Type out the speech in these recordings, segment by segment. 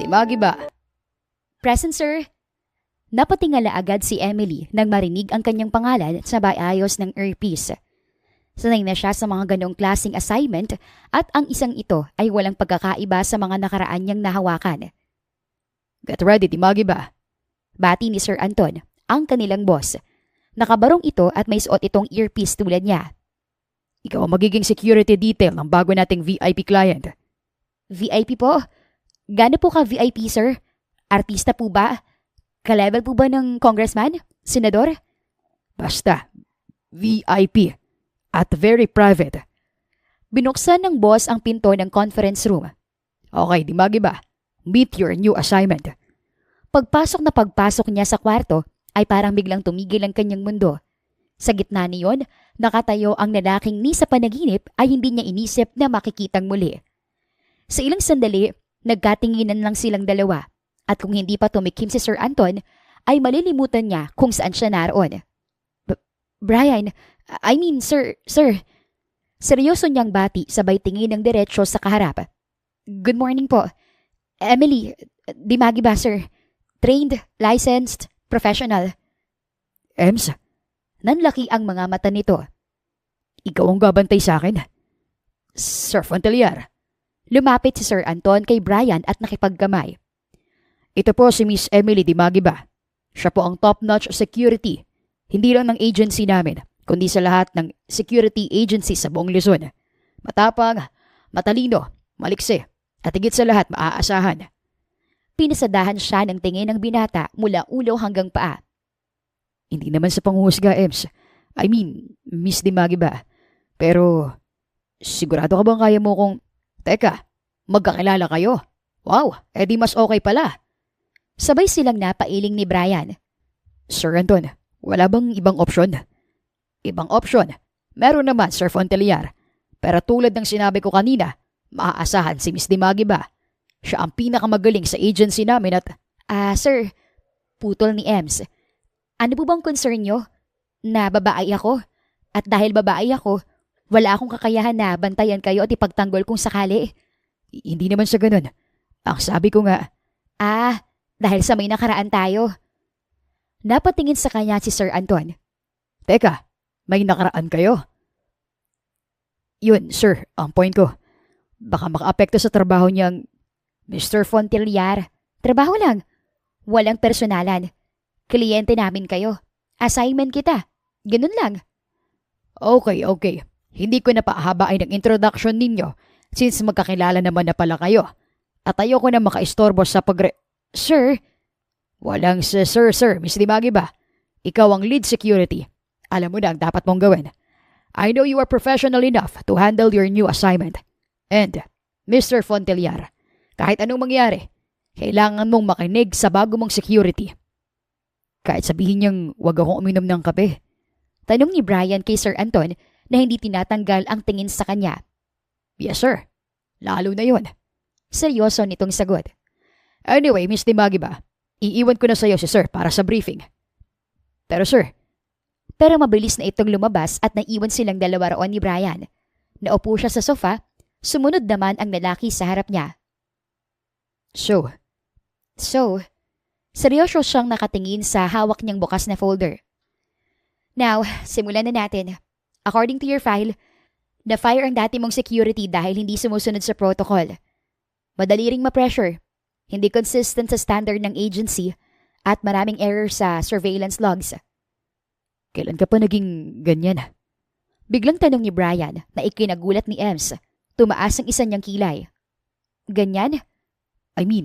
Timagi ba? Present, sir. Napatingala agad si Emily nang marinig ang kanyang pangalan sa bayayos ng earpiece. Sanay na siya sa mga ganong klaseng assignment at ang isang ito ay walang pagkakaiba sa mga nakaraan niyang nahawakan. Get ready, Timagi ba? Bati ni Sir Anton, ang kanilang boss. Nakabarong ito at may suot itong earpiece tulad niya. Ikaw ang magiging security detail ng bago nating VIP client. VIP po? Gaano po ka VIP, sir? Artista po ba? Ka-level po ba ng congressman? Senador? Basta, VIP. At very private. Binuksan ng boss ang pinto ng conference room. Okay, Timagi ba? Meet your new assignment. Pagpasok niya sa kwarto ay parang biglang tumigil ang kanyang mundo. Sa gitna niyon, nakatayo ang lalaking ni sa panaginip ay hindi niya inisip na makikitang muli. Sa ilang sandali, nagkatinginan lang silang dalawa at kung hindi pa tumikim si Sir Anton, ay malilimutan niya kung saan siya naroon. Brian, sir. Seryoso niyang bati sabay tingin ng diretsyo sa kaharap. Good morning po. Emily, Timagi ba, sir? Trained, licensed, professional. Ems, Nanlaki ang mga mata nito. ikaw ang gabantay sa akin? Sir Fontelier. Lumapit si Sir Anton kay Brian at nakipagkamay. Ito po si Miss Emily Timagi ba? Siya po ang top-notch security. Hindi lang ng agency namin, kundi sa lahat ng security agency sa buong Luzon. Matapang, matalino, maliksi, at higit sa lahat maaasahan. Pinasadahan siya ng tingin ng binata mula ulo hanggang paa. Hindi naman sa panghuhusga, Ems. Miss Timagi ba? Pero, sigurado ka bang kaya mo kung... Teka, magkakilala kayo? Wow, edi mas okay pala. Sabay silang napailing ni Brian. Sir Anton, wala bang ibang opsyon? Ibang opsyon? Meron naman, Sir Fontelier. Pero tulad ng sinabi ko kanina, maaasahan si Miss Timagi ba? Siya ang pinakamagaling sa agency namin at... Sir, putol ni Ems. Ano po bang concern nyo? Na babae ako? At dahil babae ako, wala akong kakayahan na bantayan kayo at ipagtanggol kung sakali. Hindi naman sa ganun. Ang sabi ko nga... Dahil sa may nakaraan tayo. Napatingin sa kanya si Sir Anton. Teka, may nakaraan kayo? Yun, sir, ang point ko. Baka makaapekto sa trabaho niyang... Mr. Fontelier, trabaho lang. Walang personalan. Kliyente namin kayo. Assignment kita. Ganun lang. Okay. Hindi ko na paahabain ang introduction ninyo since magkakilala naman na pala kayo. At ayoko na makaistorbo sa Sir? Walang sir, Miss Timagi ba? Ikaw ang lead security. Alam mo na ang dapat mong gawin. I know you are professional enough to handle your new assignment. And, Mr. Fontelier, kahit anong mangyari, kailangan mong makinig sa bago mong security. Kahit sabihin niyang wag akong uminom ng kape. Tanong ni Brian kay Sir Anton na hindi tinatanggal ang tingin sa kanya. Yes, sir. Lalo na yun. Seryoso nitong sagot. Anyway, Miss Timagi ba? Iiwan ko na sa iyo si sir para sa briefing. Pero mabilis na itong lumabas at naiwan silang dalawa roon ni Brian. Naupo siya sa sofa, sumunod naman ang lalaki sa harap niya. So, seryoso siyang nakatingin sa hawak niyang bukas na folder. Now, simulan na natin. According to your file, na-fire ang dati mong security dahil hindi sumusunod sa protocol. Madali ring ma-pressure. Hindi consistent sa standard ng agency at maraming error sa surveillance logs. Kailan ka pa naging ganyan? Biglang tanong ni Brian na ikinagulat ni Ems. Tumaas ang isa niyang kilay. Ganyan?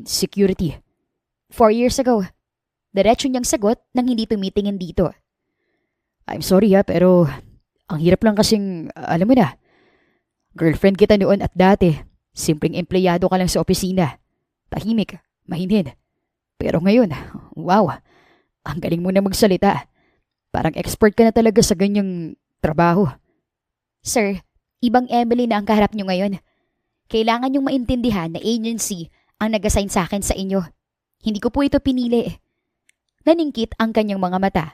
Security. 4 years ago. Diretso niyang sagot nang hindi tumitingin dito. I'm sorry pero ang hirap lang kasing, alam mo na. Girlfriend kita noon at dati, simpleng empleyado ka lang sa opisina. Tahimik, mahinhin. Pero ngayon, wow, ang galing mo na magsalita. Parang expert ka na talaga sa ganyang trabaho. Sir, ibang Emily na ang kaharap niyo ngayon. Kailangan niyong maintindihan na agency ang nag-assign sa akin sa inyo. Hindi ko po ito pinili. Naningkit ang kanyang mga mata.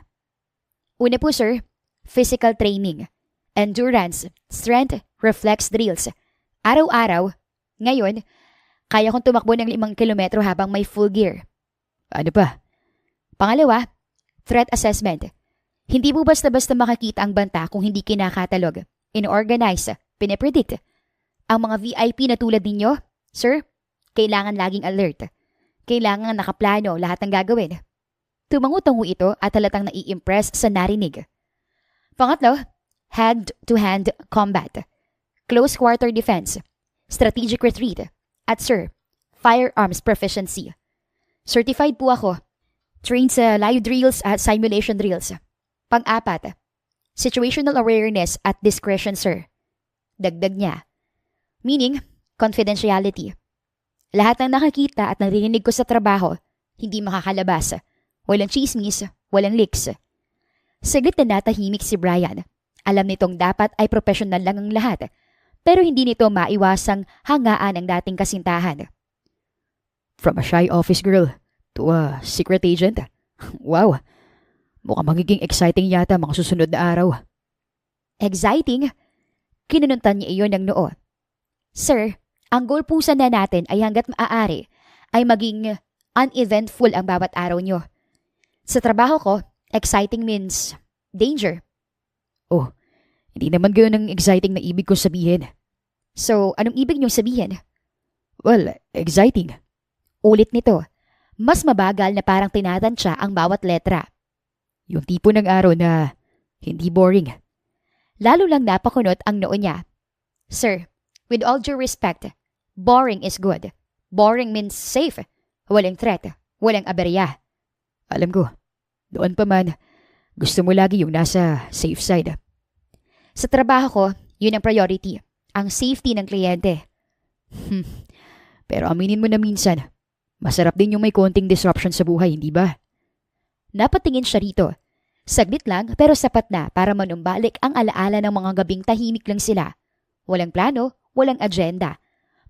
Una po sir, physical training, endurance, strength, reflex drills. Araw-araw, ngayon, Kaya kong tumakbo ng 5 kilometro habang may full gear. Ano pa? Pangalawa, threat assessment. Hindi mo basta-basta makakita ang banta kung hindi kinakatalog, inorganize, pinapredict. Ang mga VIP na tulad ninyo, sir, kailangan laging alert. Kailangan nakaplano lahat ng gagawin. Tumango-tango ito at halatang nai-impress sa narinig. Pangatlo, hand-to-hand combat, close quarter defense, strategic retreat, at sir, firearms proficiency. Certified po ako. Trained sa live drills at simulation drills. Pang-apat, situational awareness at discretion, sir. Dagdag niya. Meaning, confidentiality. Lahat ng nakakita at naririnig ko sa trabaho, hindi makakalabas. Walang chismis, walang leaks. Saglit na natahimik si Brian. Alam nitong dapat ay professional lang ang lahat, pero hindi nito maiwasang hangaan ang dating kasintahan. From a shy office girl to a secret agent? Wow! Mukhang magiging exciting yata mga susunod na araw. Exciting? Kinununtan niya iyon ng noo. Sir, ang goal po sana natin ay hanggat maaari ay maging uneventful ang bawat araw niyo. Sa trabaho ko, exciting means danger. Oh, hindi naman gayon ang exciting na ibig kong sabihin. So, anong ibig niyong sabihin? Well, exciting. Ulit nito. Mas mabagal na parang tinatansya ang bawat letra. Yung tipo ng araw na hindi boring. Lalo lang napakunot ang noo niya. Sir, with all due respect, boring is good. Boring means safe. Walang threat. Walang aberya. Alam ko, doon pa man, gusto mo lagi yung nasa safe side. Sa trabaho ko, yun ang priority. Ang safety ng kliyente. Pero aminin mo na minsan, masarap din yung may konting disruption sa buhay, hindi ba? Napatingin siya rito. Saglit lang pero sapat na para manumbalik ang alaala ng mga gabing tahimik lang sila. Walang plano, walang agenda.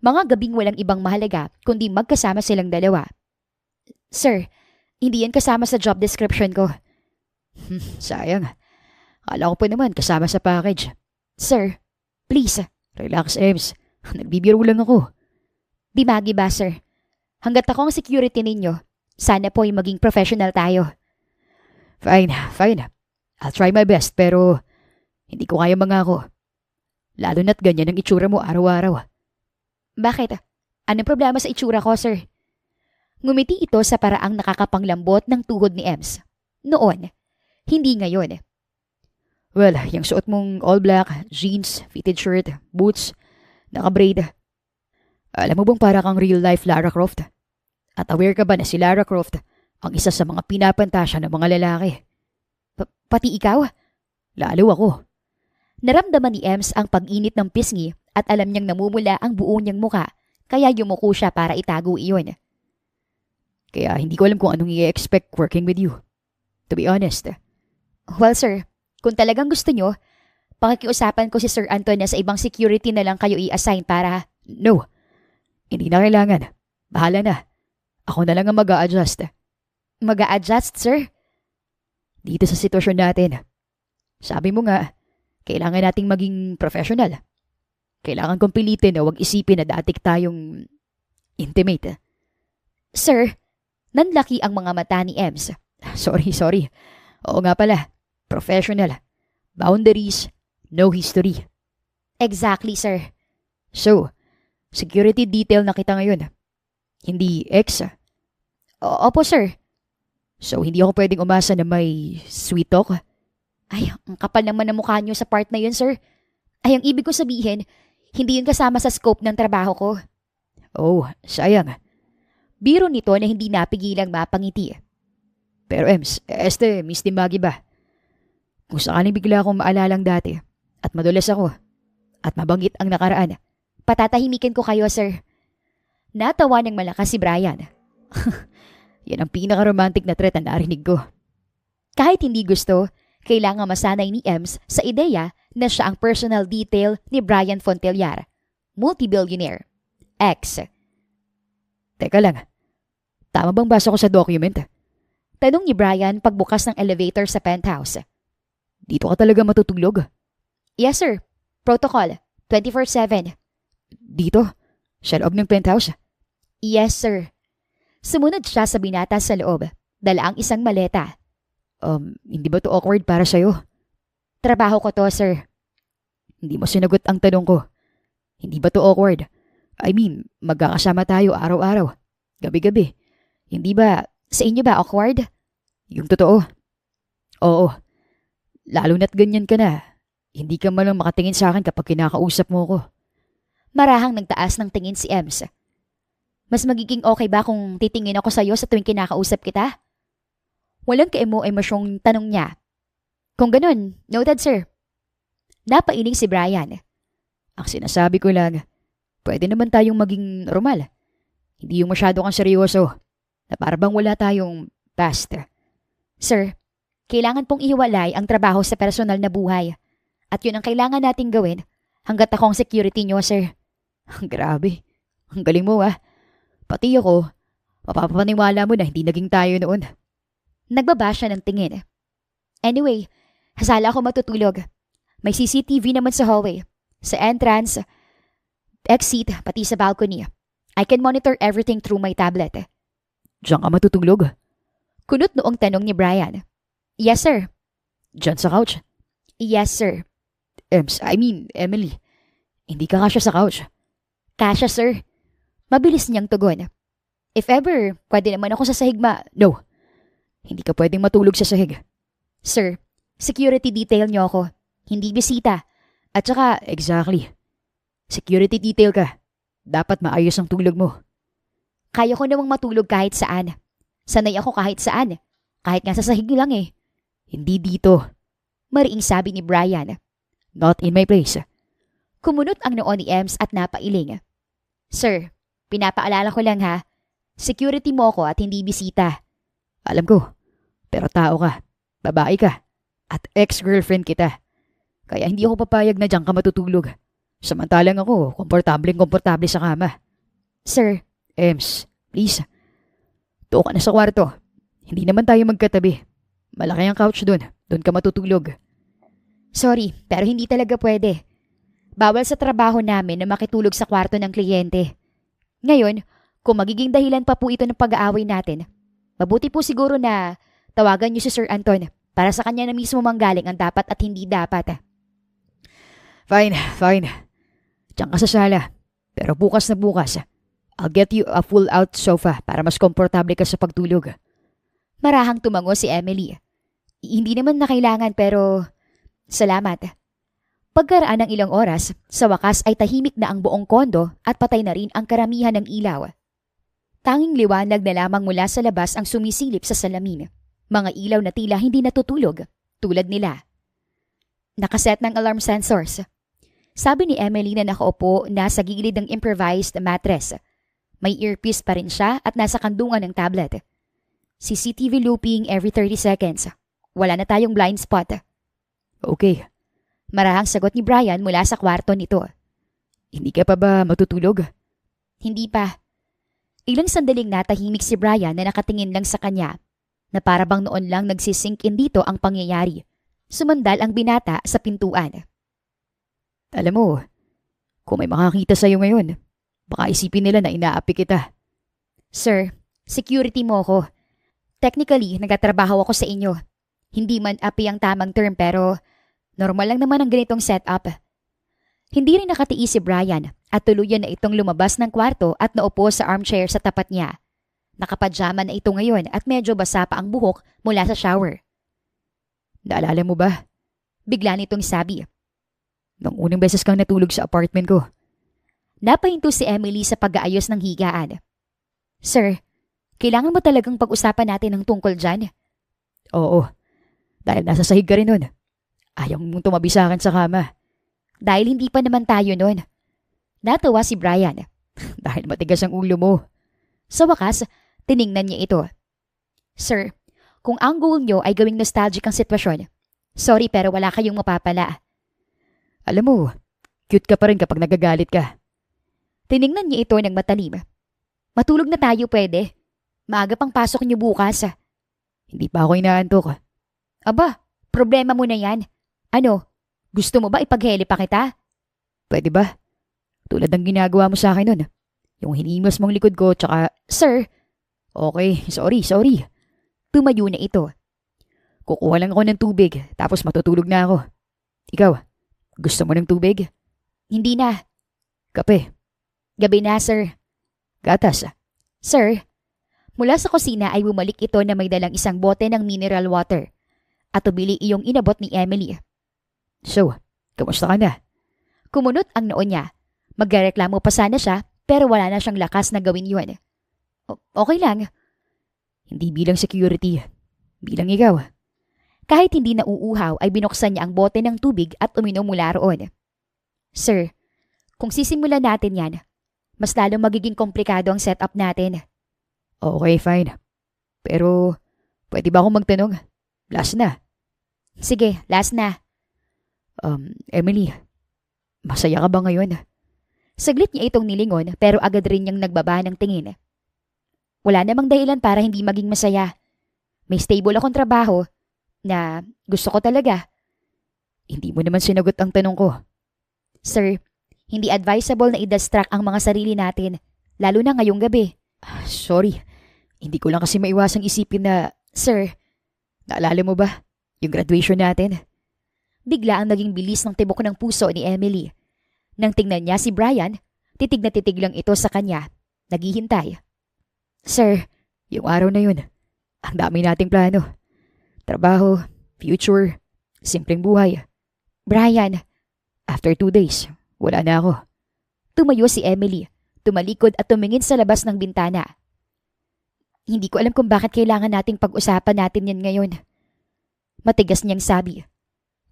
Mga gabing walang ibang mahalaga kundi magkasama silang dalawa. Sir, hindi yan kasama sa job description ko. Sayang. Kala ko pa naman kasama sa package. Sir, please. Relax, Ems. Nagbibiro lang ako. Di magi ba, sir? Hanggat ako ang security ninyo, sana po ay maging professional tayo. Fine. I'll try my best pero hindi ko kaya mangako. Lalo na't ganyan ang itsura mo araw-araw. Bakit? Anong problema sa itsura ko, sir? Ngumiti ito sa paraang nakakapanglambot ng tuhod ni Ems. Noon, hindi ngayon. Well, yung suot mong all black, jeans, fitted shirt, boots, naka-braid. Alam mo bang para kang real life Lara Croft? At aware ka ba na si Lara Croft ang isa sa mga pinapantasya ng mga lalaki? Pati ikaw? Lalo ako. Naramdaman ni Ems ang pag-init ng pisngi at alam niyang namumula ang buo niyang muka, kaya yumuko siya para itago iyon. Kaya hindi ko alam kung anong i-expect working with you. To be honest. Well, sir, kung talagang gusto niyo, pakikiusapan ko si Sir Anton na sa ibang security na lang kayo i-assign para... No, hindi na kailangan. Bahala na. Ako na lang ang mag-a-adjust. Mag-a-adjust, sir? Dito sa sitwasyon natin. Sabi mo nga, kailangan nating maging professional. Kailangan kong pilitin na huwag isipin na datik tayong intimate. Sir, nanlaki ang mga mata ni Ems. Sorry. Oo nga pala. Professional. Boundaries, no history. Exactly, sir. So, security detail na kita ngayon. Hindi ex. Opo, sir. So, hindi ako pwedeng umasa na may sweet talk? Ay, ang kapal naman ng mukha niyo sa part na yun, sir. Ay, ang ibig ko sabihin, hindi yun kasama sa scope ng trabaho ko. Oh, sayang. Biro nito na hindi napigilang mapangiti. Pero Ems, Miss Dimagi ba? Kung sakaling bigla akong maalalang dati at madulas ako at mabanggit ang nakaraan, patatahimikin ko kayo, sir. Natawa ng malakas si Brian. Yan ang pinaka-romantic na threat na narinig ko. Kahit hindi gusto, kailangan masanay ni Ems sa ideya na siya ang personal detail ni Brian Fontellar, multi-billionaire. Ex. Teka lang, tama bang basa ko sa document? Tanong ni Brian pagbukas ng elevator sa penthouse. Dito ka talaga matutulog? Yes, sir. Protocol. 24/7. Dito? Sa loob ng penthouse? Yes, sir. Sumunod siya sa binata sa loob. Dala ang isang maleta. Hindi ba to awkward para sa'yo? Trabaho ko to, sir. Hindi mo sinagot ang tanong ko. Hindi ba to awkward? I mean, magkakasama tayo araw-araw. Gabi-gabi. Hindi ba, Sa inyo ba awkward? yung totoo? Oo. Lalo na't ganyan ka na. Hindi ka malang makatingin sa akin kapag kinakausap mo ko. Marahang nagtaas ng tingin si Ems. Mas magiging okay ba kung titingin ako sa'yo sa tuwing kinakausap kita? Walang kaemo-emosyong tanong niya. Kung ganun, noted, sir. Napailing si Brian. Ang sinasabi ko lang, pwede naman tayong maging normal. Hindi yung masyado kang seryoso. Na parang wala tayong past. Sir, kailangan pong ihiwalay ang trabaho sa personal na buhay. At yun ang kailangan nating gawin hanggat ako ang security niyo, sir. Grabe. Ang galing mo Pati ako, mapapaniwala mo na hindi naging tayo noon. Nagbaba siya ng tingin. Anyway, hasala ako matutulog. May CCTV naman sa hallway, sa entrance, exit, pati sa balcony. I can monitor everything through my tablet. Diyan ka matutulog? Kunot noong tanong ni Brian. Yes, sir. Diyan sa couch? Yes, sir. Emily. Hindi ka kasya sa couch. Kasya, sir. Mabilis niyang tugon. If ever, pwede naman ako sa sahig No. Hindi ka pwedeng matulog sa sahig. Sir, security detail niyo ako. Hindi bisita. At saka, exactly. Security detail ka. Dapat maayos ang tulog mo. Kaya ko namang matulog kahit saan. Sanay ako kahit saan. Kahit nga sa sahig lang eh. Hindi dito. Mariing sabi ni Brian. Not in my place. Kumunot ang noo ni Ems at napailing. Sir, pinapaalala ko lang ha. Security mo ako at hindi bisita. Alam ko. Pero tao ka. Babae ka. At ex-girlfriend kita. Kaya hindi ako papayag na diyan ka matutulog. Samantalang ako, komportable sa kama. Sir. Ems, please. Tuo ka na sa kwarto. Hindi naman tayo magkatabi. Malaki ang couch doon. Doon ka matutulog. Sorry, pero hindi talaga pwede. Bawal sa trabaho namin na makitulog sa kwarto ng kliyente. Ngayon, kung magiging dahilan pa po ito ng pag-aaway natin, mabuti po siguro na tawagan niyo si Sir Anton para sa kanya na mismo manggaling ang dapat at hindi dapat. Fine. Diyan ka sa sala. Pero bukas na bukas, I'll get you a full-out sofa para mas komportable ka sa pagtulog. Marahang tumango si Emily. Hindi naman na kailangan pero salamat. Pagkaraan ng ilang oras, sa wakas ay tahimik na ang buong kondo at patay na rin ang karamihan ng ilaw. Tanging liwanag na lamang mula sa labas ang sumisilip sa salamin. Mga ilaw na tila hindi natutulog, tulad nila. Nakaset ng alarm sensors. Sabi ni Emily na nakaupo na sa gilid ng improvised mattress. May earpiece pa rin siya at nasa kandungan ng tablet. CCTV looping every 30 seconds. Wala na tayong blind spot. Okay. Marahang sagot ni Brian mula sa kwarto nito. Hindi ka pa ba matutulog? Hindi pa. Ilang sandaling natahimik si Brian na nakatingin lang sa kanya, na para bang noon lang nagsisink in dito ang pangyayari. Sumandal ang binata sa pintuan. Alam mo, kung may makakita sa'yo ngayon, baka isipin nila na inaapi kita. Sir, security mo ako. Technically, nagtatrabaho ako sa inyo. Hindi man api ang tamang term pero normal lang naman ang ganitong setup. Hindi rin nakatiis si Brian at tuluyan na itong lumabas ng kwarto at naupo sa armchair sa tapat niya. Nakapajama na ito ngayon at medyo basa pa ang buhok mula sa shower. Naalala mo ba? Bigla nitong sabi. Nung unang beses kang natulog sa apartment ko. Napahinto si Emily sa pag-aayos ng higaan. Sir, kailangan mo talagang pag-usapan natin ng tungkol dyan? Oo. Dahil nasa sahig ka rin nun. Ayaw mong tumabi sa akin sa kama. Dahil hindi pa naman tayo nun. Natawa si Brian. Dahil matigas ang ulo mo. Sa wakas, tiningnan niya ito. Sir, kung ang goal niyo ay gawing nostalgic ang sitwasyon, sorry pero wala kayong mapapala. Alam mo, cute ka pa rin kapag nagagalit ka. Tiningnan niya ito ng matalim. Matulog na tayo pwede. Maaga pang pasok niyo bukas. Hindi pa ako inaantok. Aba, problema mo na yan. Ano, gusto mo ba ipagheli pa kita? Pwede ba? Tulad ng ginagawa mo sa akin nun. Yung hinimos mong likod ko, tsaka, Sir, okay, sorry. tumayo na ito. Kukuha lang ako ng tubig, tapos matutulog na ako. Ikaw, gusto mo ng tubig? Hindi na. Kape? Gabi na, sir. Gatas? Sir, mula sa kusina ay bumalik ito na may dalang isang bote ng mineral water. At tubili iyong inabot ni Emily. So, kamusta ka na? Kumunot ang noo niya. Magreklamo pa sana siya, pero wala na siyang lakas na gawin yun. Okay lang. Hindi bilang security, bilang ikaw. Kahit hindi nauuhaw ay binuksan niya ang bote ng tubig at uminom mula roon. Sir, kung sisimulan natin yan, mas lalong magiging komplikado ang setup natin. Okay, fine. Pero, pwede ba akong magtanong? Last na. Sige, last na. Emily, masaya ka ba ngayon? Saglit niya itong nilingon pero agad rin niyang nagbaba ng tingin. Wala namang dahilan para hindi maging masaya. May stable akong trabaho na gusto ko talaga. Hindi mo naman sinagot ang tanong ko. Sir, hindi advisable na i-distract ang mga sarili natin, lalo na ngayong gabi. Sorry, hindi ko lang kasi maiwasang isipin na, Sir, naalala mo ba yung graduation natin? Bigla ang naging bilis ng tibok ng puso ni Emily. Nang tingnan niya si Brian, titig na titig lang ito sa kanya, naghihintay. Sir, yung araw na yun, ang dami nating plano. Trabaho, future, simpleng buhay. Brian, After 2 days, wala na ako. tumayo si Emily, tumalikod at tumingin sa labas ng bintana. Hindi ko alam kung bakit kailangan nating pag-usapan natin yan ngayon. Matigas niyang sabi.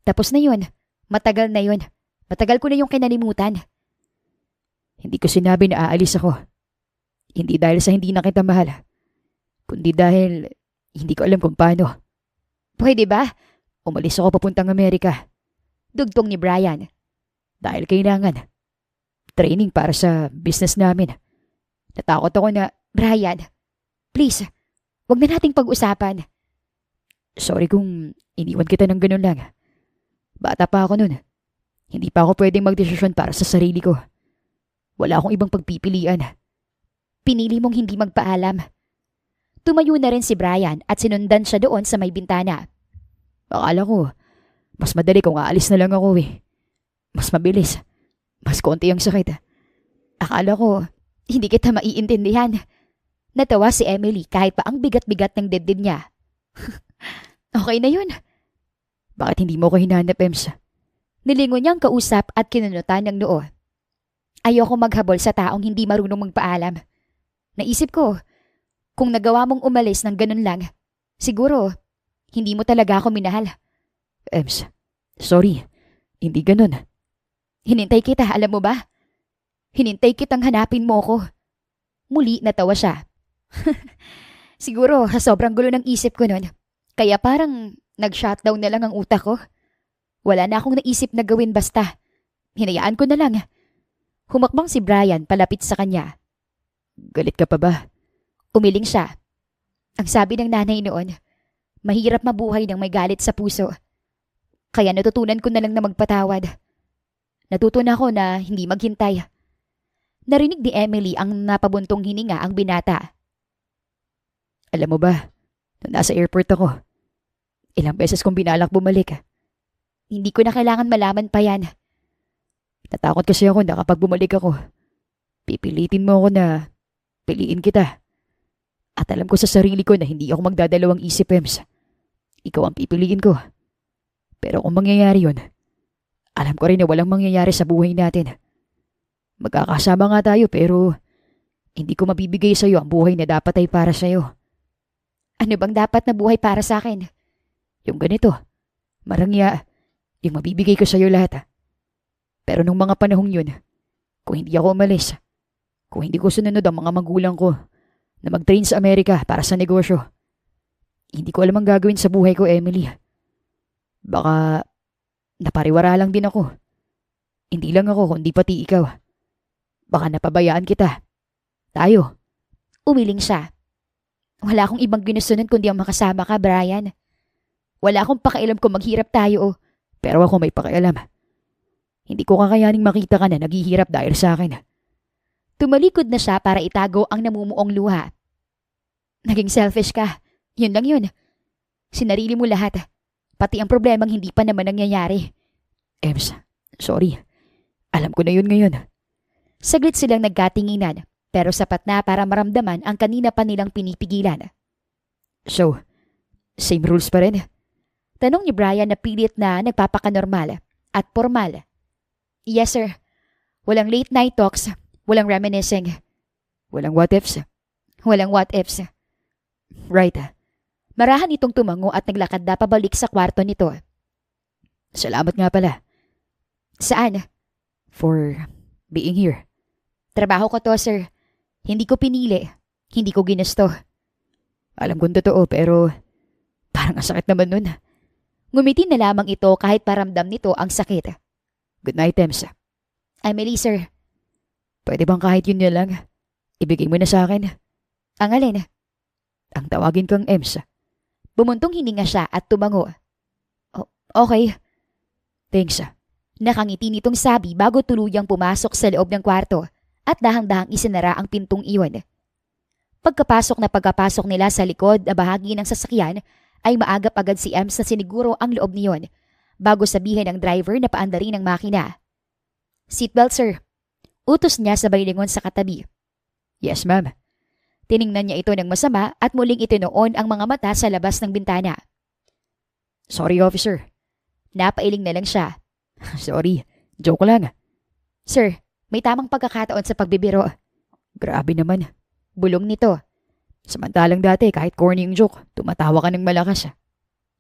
Tapos na yun. Matagal na yun. Matagal ko na yung kinalimutan. Hindi ko sinabi na aalis ako. Hindi dahil sa hindi na kita mahal, kundi dahil hindi ko alam kung paano. Pwede ba? Umalis ako papuntang Amerika. Dugtong ni Brian. Dahil kailangan. Training para sa business namin. Natakot ako na, Brian, please, wag na nating pag-usapan. sorry kung iniwan kita ng ganun lang. Bata pa ako nun. Hindi pa ako pwedeng magdesisyon para sa sarili ko. Wala akong ibang pagpipilian. Pinili mong hindi magpaalam. Tumayo na rin si Brian at sinundan siya doon sa may bintana. Akala ko, mas madali kung aalis na lang ako eh. Mas mabilis. Mas konti ang sakit. Akala ko, hindi kita maiintindihan. Natawa si Emily kahit pa ang bigat-bigat ng dibdib niya. Okay na yun. Bakit hindi mo ko hinanap, Ems? Nilingon niyang kausap at kinunutan ng noo. Ayoko maghabol sa taong hindi marunong magpaalam. Naisip ko, kung nagawa mong umalis ng ganun lang, siguro, hindi mo talaga ako minahal. Ems, sorry. Hindi ganun. Hinintay kita, alam mo ba? Hinintay kitang hanapin mo ko. Muli natawa siya. Siguro, sobrang gulo ng isip ko nun. Kaya parang nag-shutdown na lang ang utak ko. Wala na akong naisip na gawin basta. Hinayaan ko na lang. Humakbang si Brian palapit sa kanya. Galit ka pa ba? Umiling siya. Ang sabi ng nanay noon, mahirap mabuhay ng may galit sa puso. Kaya natutunan ko na lang na magpatawad. Natutunan ako na hindi maghintay. Narinig ni Emily ang napabuntong hininga ang binata. Alam mo ba, nung nasa airport ako, ilang beses kong binalak bumalik. Hindi ko na kailangan malaman pa yan. Natakot kasi ako na kapag bumalik ako, pipilitin mo ako na piliin kita. At alam ko sa sarili ko na hindi ako magdadalawang isip, Ems. Ikaw ang pipiliin ko. Pero kung mangyayari yun, alam ko rin na walang mangyayari sa buhay natin. Magkakasama nga tayo pero hindi ko mabibigay sa iyo ang buhay na dapat ay para sa iyo. Ano bang dapat na buhay para sa akin? Yung ganito, marangya, yung mabibigay ko sa iyo lahat. Pero nung mga panahong yun, kung hindi ako umalis, kung hindi ko sununod ang mga magulang ko na mag-train sa Amerika para sa negosyo, hindi ko alam ang gagawin sa buhay ko, Emily. Baka napariwara lang din ako. Hindi lang ako, kundi pati ikaw. Baka napabayaan kita. Tayo. Umiling siya. Wala akong ibang ginusunan kundi ang makasama ka, Brian. Wala akong pakialam kung maghirap tayo. Pero ako may pakialam. Hindi ko kakayaning makita ka na naghihirap dahil sa akin. Tumalikod na siya para itago ang namumuong luha. Naging selfish ka. Yun lang yun. Sinarili mo lahat. Pati ang problemang hindi pa naman nangyayari. Ems, sorry. Alam ko na yun ngayon. Saglit silang nagkatinginan, pero sapat na para maramdaman ang kanina pa nilang pinipigilan. So, same rules pa rin? Tanong ni Brian na pilit na nagpapakanormal at formal. Yes, sir. Walang late night talks, walang reminiscing. Walang what ifs? Walang what ifs. Right. Marahan itong tumango at naglakad na pabalik sa kwarto nito. Salamat nga pala. Saan? For being here. Trabaho ko to, sir. Hindi ko pinili. Hindi ko ginusto. Alam kong totoo pero parang ang sakit naman nun. Ngumiti na lamang ito kahit paramdam nito ang sakit. Good night, Ems. Emily, sir. Pwede bang kahit yun na lang? Ibigay mo na sa akin. Ang alin? Ang tawagin kang Ems. Bumuntong hininga siya at tumango. Okay. Thanks. Nakangiti nitong sabi bago tuluyang pumasok sa loob ng kwarto at dahang-dahang isinara ang pintong iyon. Pagkapasok nila sa likod na bahagi ng sasakyan ay maagap agad si Ems na siniguro ang loob niyon bago sabihin ng driver na paandarin ang makina. Seatbelt, sir. Utos niya sabay lingon sa katabi. Yes, ma'am. Tiningnan niya ito ng masama at muling itinoon ang mga mata sa labas ng bintana. Sorry, officer. Napailing na lang siya. Sorry, joke lang. Sir, may tamang pagkakataon sa pagbibiro. Grabe naman. Bulong nito. Samantalang dati kahit corny yung joke, tumatawa ka ng malakas.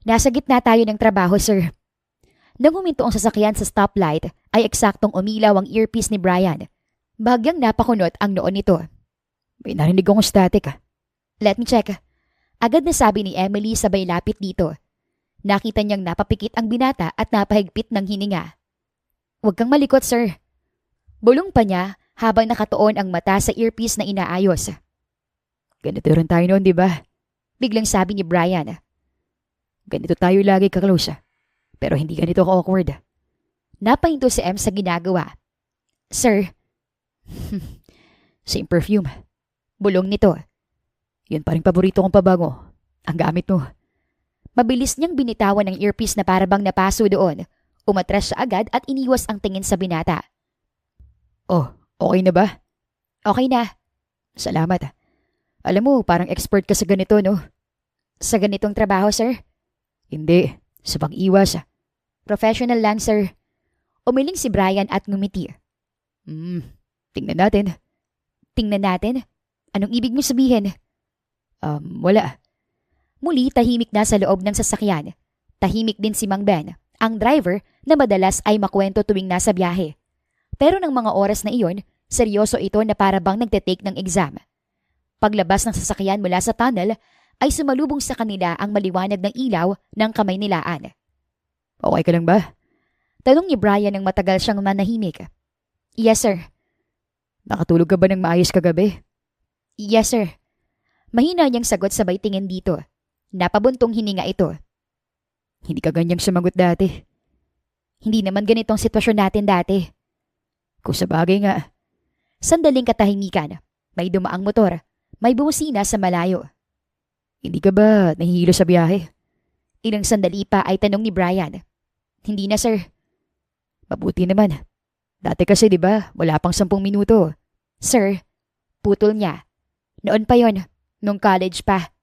Nasa gitna tayo ng trabaho, sir. Nang huminto ang sasakyan sa stoplight, ay eksaktong umilaw ang earpiece ni Brian. Bahagyang napakunot ang noon nito. May narinig akong static. Let me check. Agad na sabi ni Emily sabay lapit dito. Nakita niyang napapikit ang binata at napahigpit ng hininga. Huwag kang malikot, sir. Bulong pa niya habang nakatuon ang mata sa earpiece na inaayos. Ganito rin tayo noon, di ba? Biglang sabi ni Brian. Ganito tayo lagi ka-close. Pero hindi ganito ka-awkward. Napahinto si M sa ginagawa. Sir. Same perfume. Bulong nito. Yun pa rin paborito kong pabango. Ang gamit mo. Mabilis niyang binitawan ng earpiece na parabang napaso doon. Umatras siya agad at iniwas ang tingin sa binata. Oh, okay na ba? Okay na. Salamat. Alam mo, parang expert ka sa ganito, no? Sa ganitong trabaho, sir? Hindi. Sa pag-iwas. Professional lang, sir. Umiling si Brian at ngumiti. Tingnan natin. Tingnan natin? Anong ibig mo sabihin? Wala. Muli, tahimik na sa loob ng sasakyan. Tahimik din si Mang Ben, ang driver na madalas ay makwento tuwing nasa biyahe. Pero ng mga oras na iyon, seryoso ito na parabang nagte-take ng exam. Paglabas ng sasakyan mula sa tunnel, ay sumalubong sa kanila ang maliwanag ng ilaw ng kamay nilaan. Okay ka lang ba? Tanong ni Brian nang matagal siyang manahimik. Yes, sir. Nakatulog ka ba ng maayos kagabi? Yes, sir. Mahina niyang sagot sabay tingin dito. Napabuntong hininga ito. Hindi ka ganyang sumagot dati. Hindi naman ganitong sitwasyon natin dati. Kung sa bagay nga. Sandaling katahimikan. May dumaang motor. May bumusina sa malayo. Hindi ka ba nahihilo sa biyahe? Ilang sandali pa ay tanong ni Brian. Hindi na, sir. Mabuti naman. Dati kasi, di ba, wala pang 10 minuto. Sir, putol niya. Noon pa yon, nung college pa.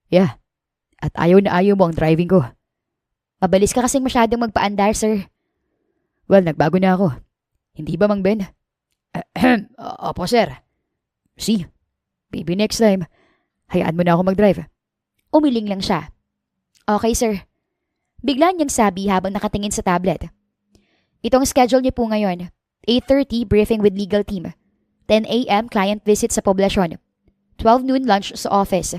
Yeah. At ayaw na ayaw mo ang driving ko. Mabilis ka kasing masyadong magpaandar, sir. Well, nagbago na ako. Hindi ba, Mang Ben? Opo, sir. See, maybe next time, hayaan mo na ako mag-drive. Umiling lang siya. Okay, sir. Bigla niyang sabi habang nakatingin sa tablet. Itong schedule niyo po ngayon. 8:30 briefing with legal team. 10 a.m. client visit sa poblasyon. 12 noon lunch sa office.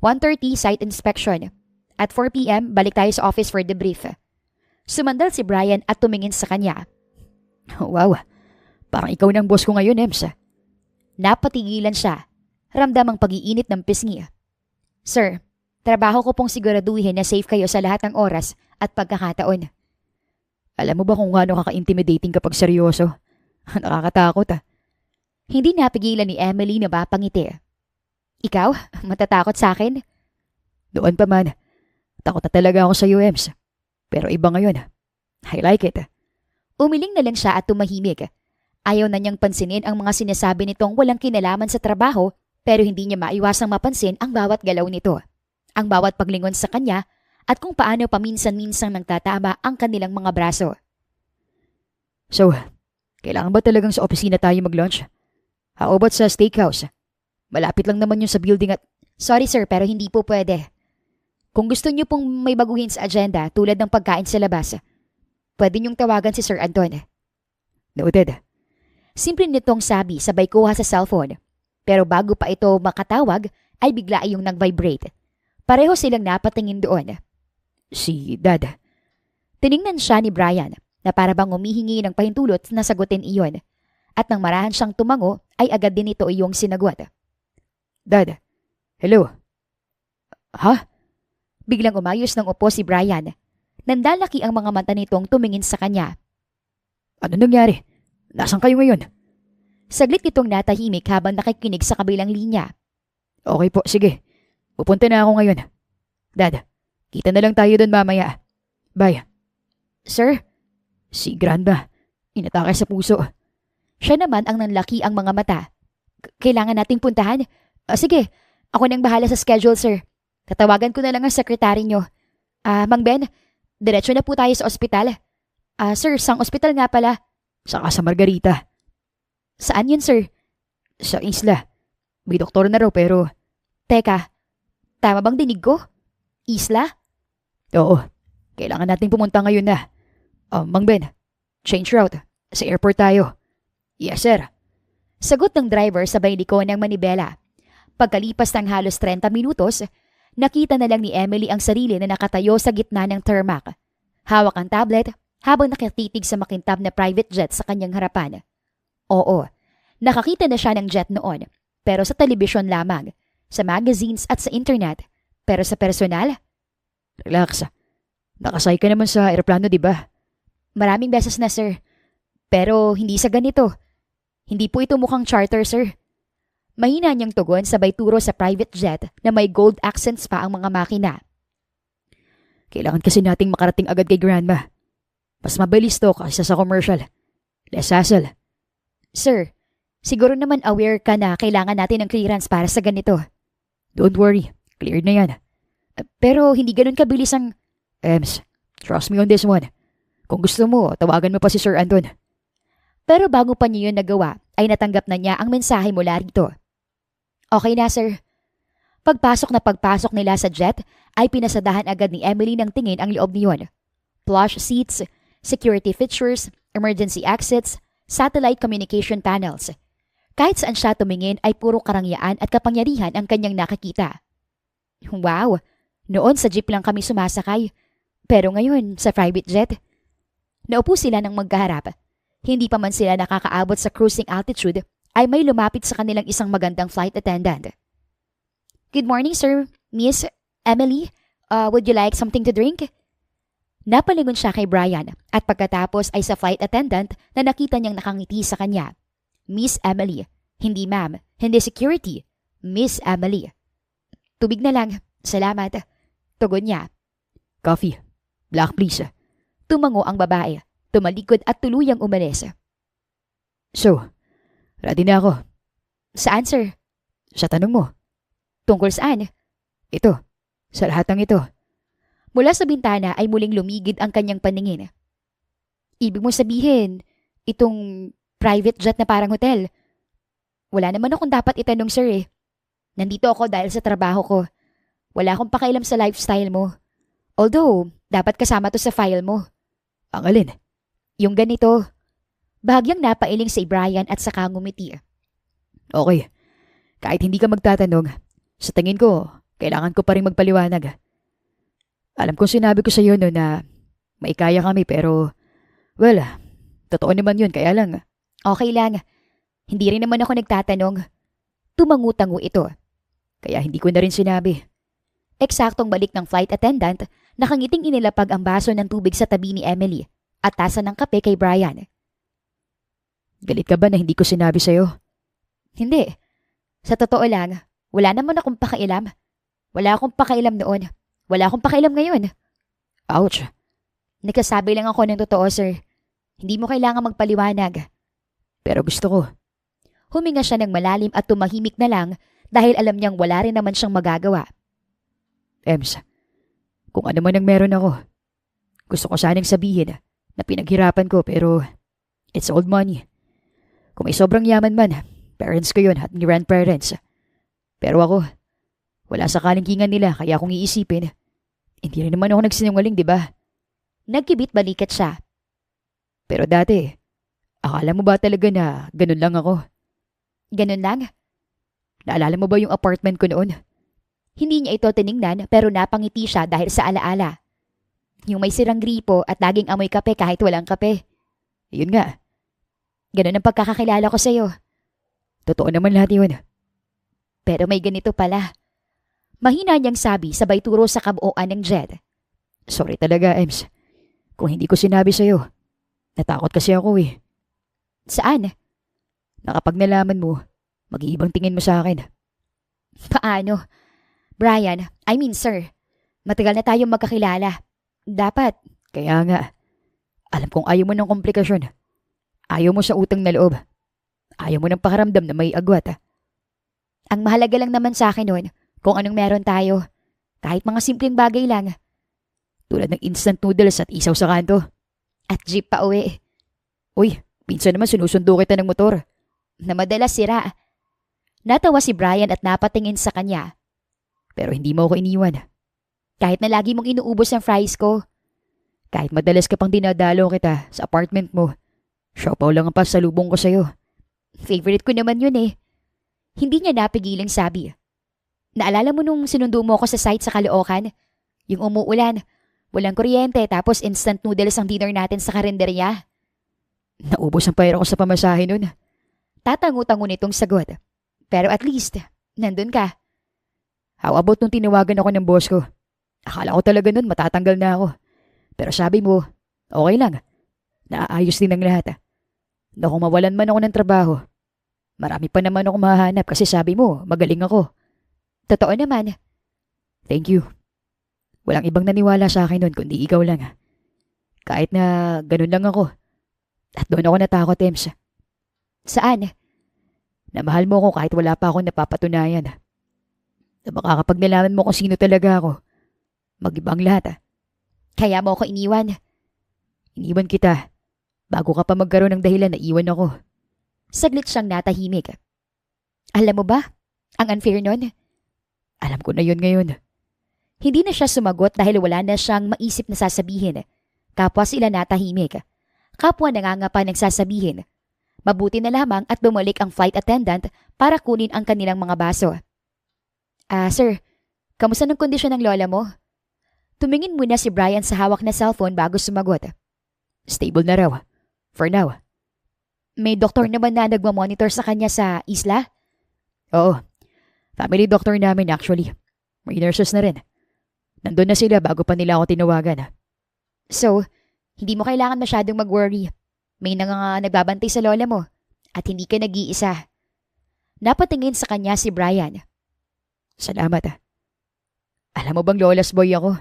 1:30 site inspection. At 4 p.m. balik tayo sa office for debrief. Sumandal si Brian at tumingin sa kanya. Wow, parang ikaw ng boss ko ngayon, Ems. Napatigilan siya. Ramdam ang pag-iinit ng pisngi. Sir, trabaho ko pong siguraduhin na safe kayo sa lahat ng oras at pagkakataon. Alam mo ba kung gaano kaka-intimidating kapag seryoso? Nakakatakot. Hindi napigilan ni Emily na mapangiti. Ikaw, matatakot sa akin? Doon pa man. Takot na talaga ako sa UMs. Pero iba ngayon. I like it. Umiling na lang siya at tumahimik. Ayaw na niyang pansinin ang mga sinasabi nitong walang kinalaman sa trabaho, pero hindi niya maiwasang mapansin ang bawat galaw nito. Ang bawat paglingon sa kanya at kung paano paminsan-minsang nagtatama ang kanilang mga braso. So, kailangan ba talagang sa opisina tayo mag-lunch? How about sa steakhouse? Malapit lang naman yun sa building at... Sorry sir, pero hindi po pwede. Kung gusto niyo pong may baguhin sa agenda tulad ng pagkain sa labas, pwede niyong tawagan si Sir Anton. Noted. Simple nitong sabi sabay kuha sa cellphone. Pero bago pa ito makatawag, ay bigla iyong nag-vibrate. Pareho silang napatingin doon. Si Dad. Tiningnan siya ni Brian na para bang humihingi ng pahintulot na sagutin iyon. At nang marahan siyang tumango, ay agad din ito iyong sinagot. Dad, hello. Ha? Biglang umayos ng upo si Brian. Nandalaki ang mga mata nitong tumingin sa kanya. Ano nangyari? Nasaan kayo ngayon? Saglit itong natahimik habang nakikinig sa kabilang linya. Okay po, sige. Pupunta na ako ngayon. Dad, kita na lang tayo doon mamaya. Bye. Sir? Si Grandma, inatake sa puso. Siya naman ang nanlaki ang mga mata. Kailangan nating puntahan? Sige, ako nang bahala sa schedule, sir. Tatawagan ko na lang ang sekretary nyo. Mang Ben, diretso na po tayo sa ospital. Sir, sang ospital nga pala? Saka sa Margarita. Saan yun, sir? Sa isla. May doktor na raw pero... Teka, tama bang dinig ko? Isla? Oo, kailangan nating pumunta ngayon na. Mang Ben, change route. Sa airport tayo. Yes, sir. Sagot ng driver sabay liko ng manibela. Pagkalipas ng halos 30 minutos, nakita na lang ni Emily ang sarili na nakatayo sa gitna ng tarmac. Hawak ang tablet habang nakatitig sa makintab na private jet sa kanyang harapan. Oo, nakakita na siya ng jet noon, pero sa telebisyon lamang, sa magazines at sa internet. Pero sa personal? Relax. Nakasay ka naman sa aeroplano, di ba? Maraming beses na, sir. Pero hindi sa ganito. Hindi po ito mukhang charter, sir. Mahina niyang tugon sabay turo sa private jet na may gold accents pa ang mga makina. Kailangan kasi nating makarating agad kay Grandma. Mas mabilis to kaysa sa commercial. Less hassle. Sir, siguro naman aware ka na kailangan natin ng clearance para sa ganito. Don't worry, cleared na yan. Pero hindi ganun kabilis ang... Ems, trust me on this one. Kung gusto mo, tawagan mo pa si Sir Anton. Pero bago pa niya yun nagawa, ay natanggap na niya ang mensahe mula rito. Okay na, sir. Pagpasok nila sa jet, ay pinasadahan agad ni Emily ng tingin ang loob niyon. Plush seats, security features, emergency exits, satellite communication panels. Kahit saan siya tumingin ay puro karangyaan at kapangyarihan ang kanyang nakakita. Wow! Noon sa jeep lang kami sumasakay. Pero ngayon, sa private jet. Naupo sila ng magkaharap. Hindi pa man sila nakakaabot sa cruising altitude ay may lumapit sa kanilang isang magandang flight attendant. Good morning, sir. Miss Emily, would you like something to drink? Napalingon siya kay Brian at pagkatapos ay sa flight attendant na nakita niyang nakangiti sa kanya. Miss Emily. Hindi ma'am. Hindi security. Miss Emily. Tubig na lang. Salamat. Tugon niya. Coffee. Black please. Tumango ang babae. Tumalikod at tuluyang umalis. So, ready na ako. Saan, sir? Sa tanong mo. Tungkol saan? Ito. Sa lahat ng ito. Mula sa bintana ay muling lumigid ang kanyang paningin. Ibig mo sabihin, itong private jet na parang hotel. Wala naman akong dapat itanong, sir eh. Nandito ako dahil sa trabaho ko. Wala akong pakialam sa lifestyle mo. Although, dapat kasama to sa file mo. Ang alin? Yung ganito. Bahagyang napailing si Brian at saka ngumiti. Okay. Kahit hindi ka magtatanong, sa tingin ko, kailangan ko pa rin magpaliwanag. Alam kong sinabi ko sa iyo no na may kaya kami pero, well, totoo naman yun kaya lang. Okay lang. Hindi rin naman ako nagtatanong. Tumangu-tango ito. Kaya hindi ko na rin sinabi. Eksaktong balik ng flight attendant, nakangiting inilapag ang baso ng tubig sa tabi ni Emily at tasa ng kape kay Brian. Galit ka ba na hindi ko sinabi sa'yo? Hindi. Sa totoo lang, wala naman akong pakialam. Wala akong pakialam noon. Wala akong pakialam ngayon. Ouch. Nagsasabi lang ako ng totoo, sir. Hindi mo kailangan magpaliwanag. Pero gusto ko. Huminga siya ng malalim at tumahimik na lang dahil alam niyang wala rin naman siyang magagawa. Ems, kung ano man ang meron ako, gusto ko sanang sabihin na pinaghirapan ko pero it's old money. Kung may sobrang yaman man, parents ko yun at grandparents. Pero ako, wala sa kalingkingan nila kaya kung iisipin, hindi rin naman ako nagsinungaling, di ba? Nagkibit balikat siya. Pero dati, akala mo ba talaga na ganun lang ako? Ganun lang? Naalala mo ba yung apartment ko noon? Hindi niya ito tiningnan pero napangiti siya dahil sa alaala. Yung may sirang gripo at laging amoy kape kahit walang kape. Yun nga. Ganun ang pagkakakilala ko sa'yo. Totoo naman lahat yun. Pero may ganito pala. Mahina niyang sabi sabay turo sa kabuuan ng Jed. Sorry talaga, Ems. Kung hindi ko sinabi sa'yo, natakot kasi ako eh. Saan? Na kapag nalaman mo, mag-iibang tingin mo sa akin. Paano? Brian, sir, matagal na tayong magkakilala. Dapat. Kaya nga, alam kong ayaw mo ng komplikasyon. Ayaw mo sa utang na loob. Ayaw mo ng pakaramdam na may agwat. Ang mahalaga lang naman sa akin nun, kung anong meron tayo. Kahit mga simpleng bagay lang. Tulad ng instant noodles at isaw sa kanto. At jeep pa uwi. Uy, minsan naman sinusundo kita ng motor. Na madalas sira. Natawa si Brian at napatingin sa kanya. Pero hindi mo ako iniwan. Kahit na lagi mong inuubos ang fries ko. Kahit madalas ka pang dinadalo kita sa apartment mo. Siopaw lang ang pasalubong ko sa'yo. Favorite ko naman yun eh. Hindi niya napigiling sabi. Naalala mo nung sinundo mo ako sa site sa Caloocan? Yung umuulan, walang kuryente tapos instant noodles ang dinner natin sa karinderya. Naubos ang pera ko sa pamasahe nun. Tatango-tango nitong sagot. Pero at least, nandun ka. How about nung tinawagan ako ng boss ko? Akala ko talaga nun matatanggal na ako. Pero sabi mo, okay lang. Naaayos din ang lahat. Na kung mawalan man ako ng trabaho, marami pa naman ako mahanap kasi sabi mo, magaling ako. Totoo naman. Thank you. Walang ibang naniwala sa akin nun kundi ikaw lang. Kahit na ganun lang ako. At doon ako natakot, Ems. Saan? Na mahal mo ako kahit wala pa akong napapatunayan. Na baka kapag nalaman mo kung sino talaga ako, mag-ibang lahat. Kaya mo ako iniwan. Iniwan kita. Bago ka pa magkaroon ng dahilan na iwan ako. Saglit siyang natahimik. Alam mo ba? Ang unfair nun. Alam ko na yun ngayon. Hindi na siya sumagot dahil wala na siyang maisip na sasabihin. Kapwa sila natahimik. Kapwa nangangapa ng sasabihin. Mabuti na lamang at bumalik ang flight attendant para kunin ang kanilang mga baso. Sir, kamusta ng kondisyon ng lola mo? Tumingin muna si Brian sa hawak na cellphone bago sumagot. Stable na raw. For now. May doktor naman na nagmamonitor sa kanya sa isla? Oo. Family doctor namin actually. May nurses na rin. Nandun na sila bago pa nila ako tinawagan. So, hindi mo kailangan masyadong mag-worry. May nagbabantay sa lola mo at hindi ka nag-iisa. Napatingin sa kanya si Brian. Salamat. Alam mo bang lola's boy ako?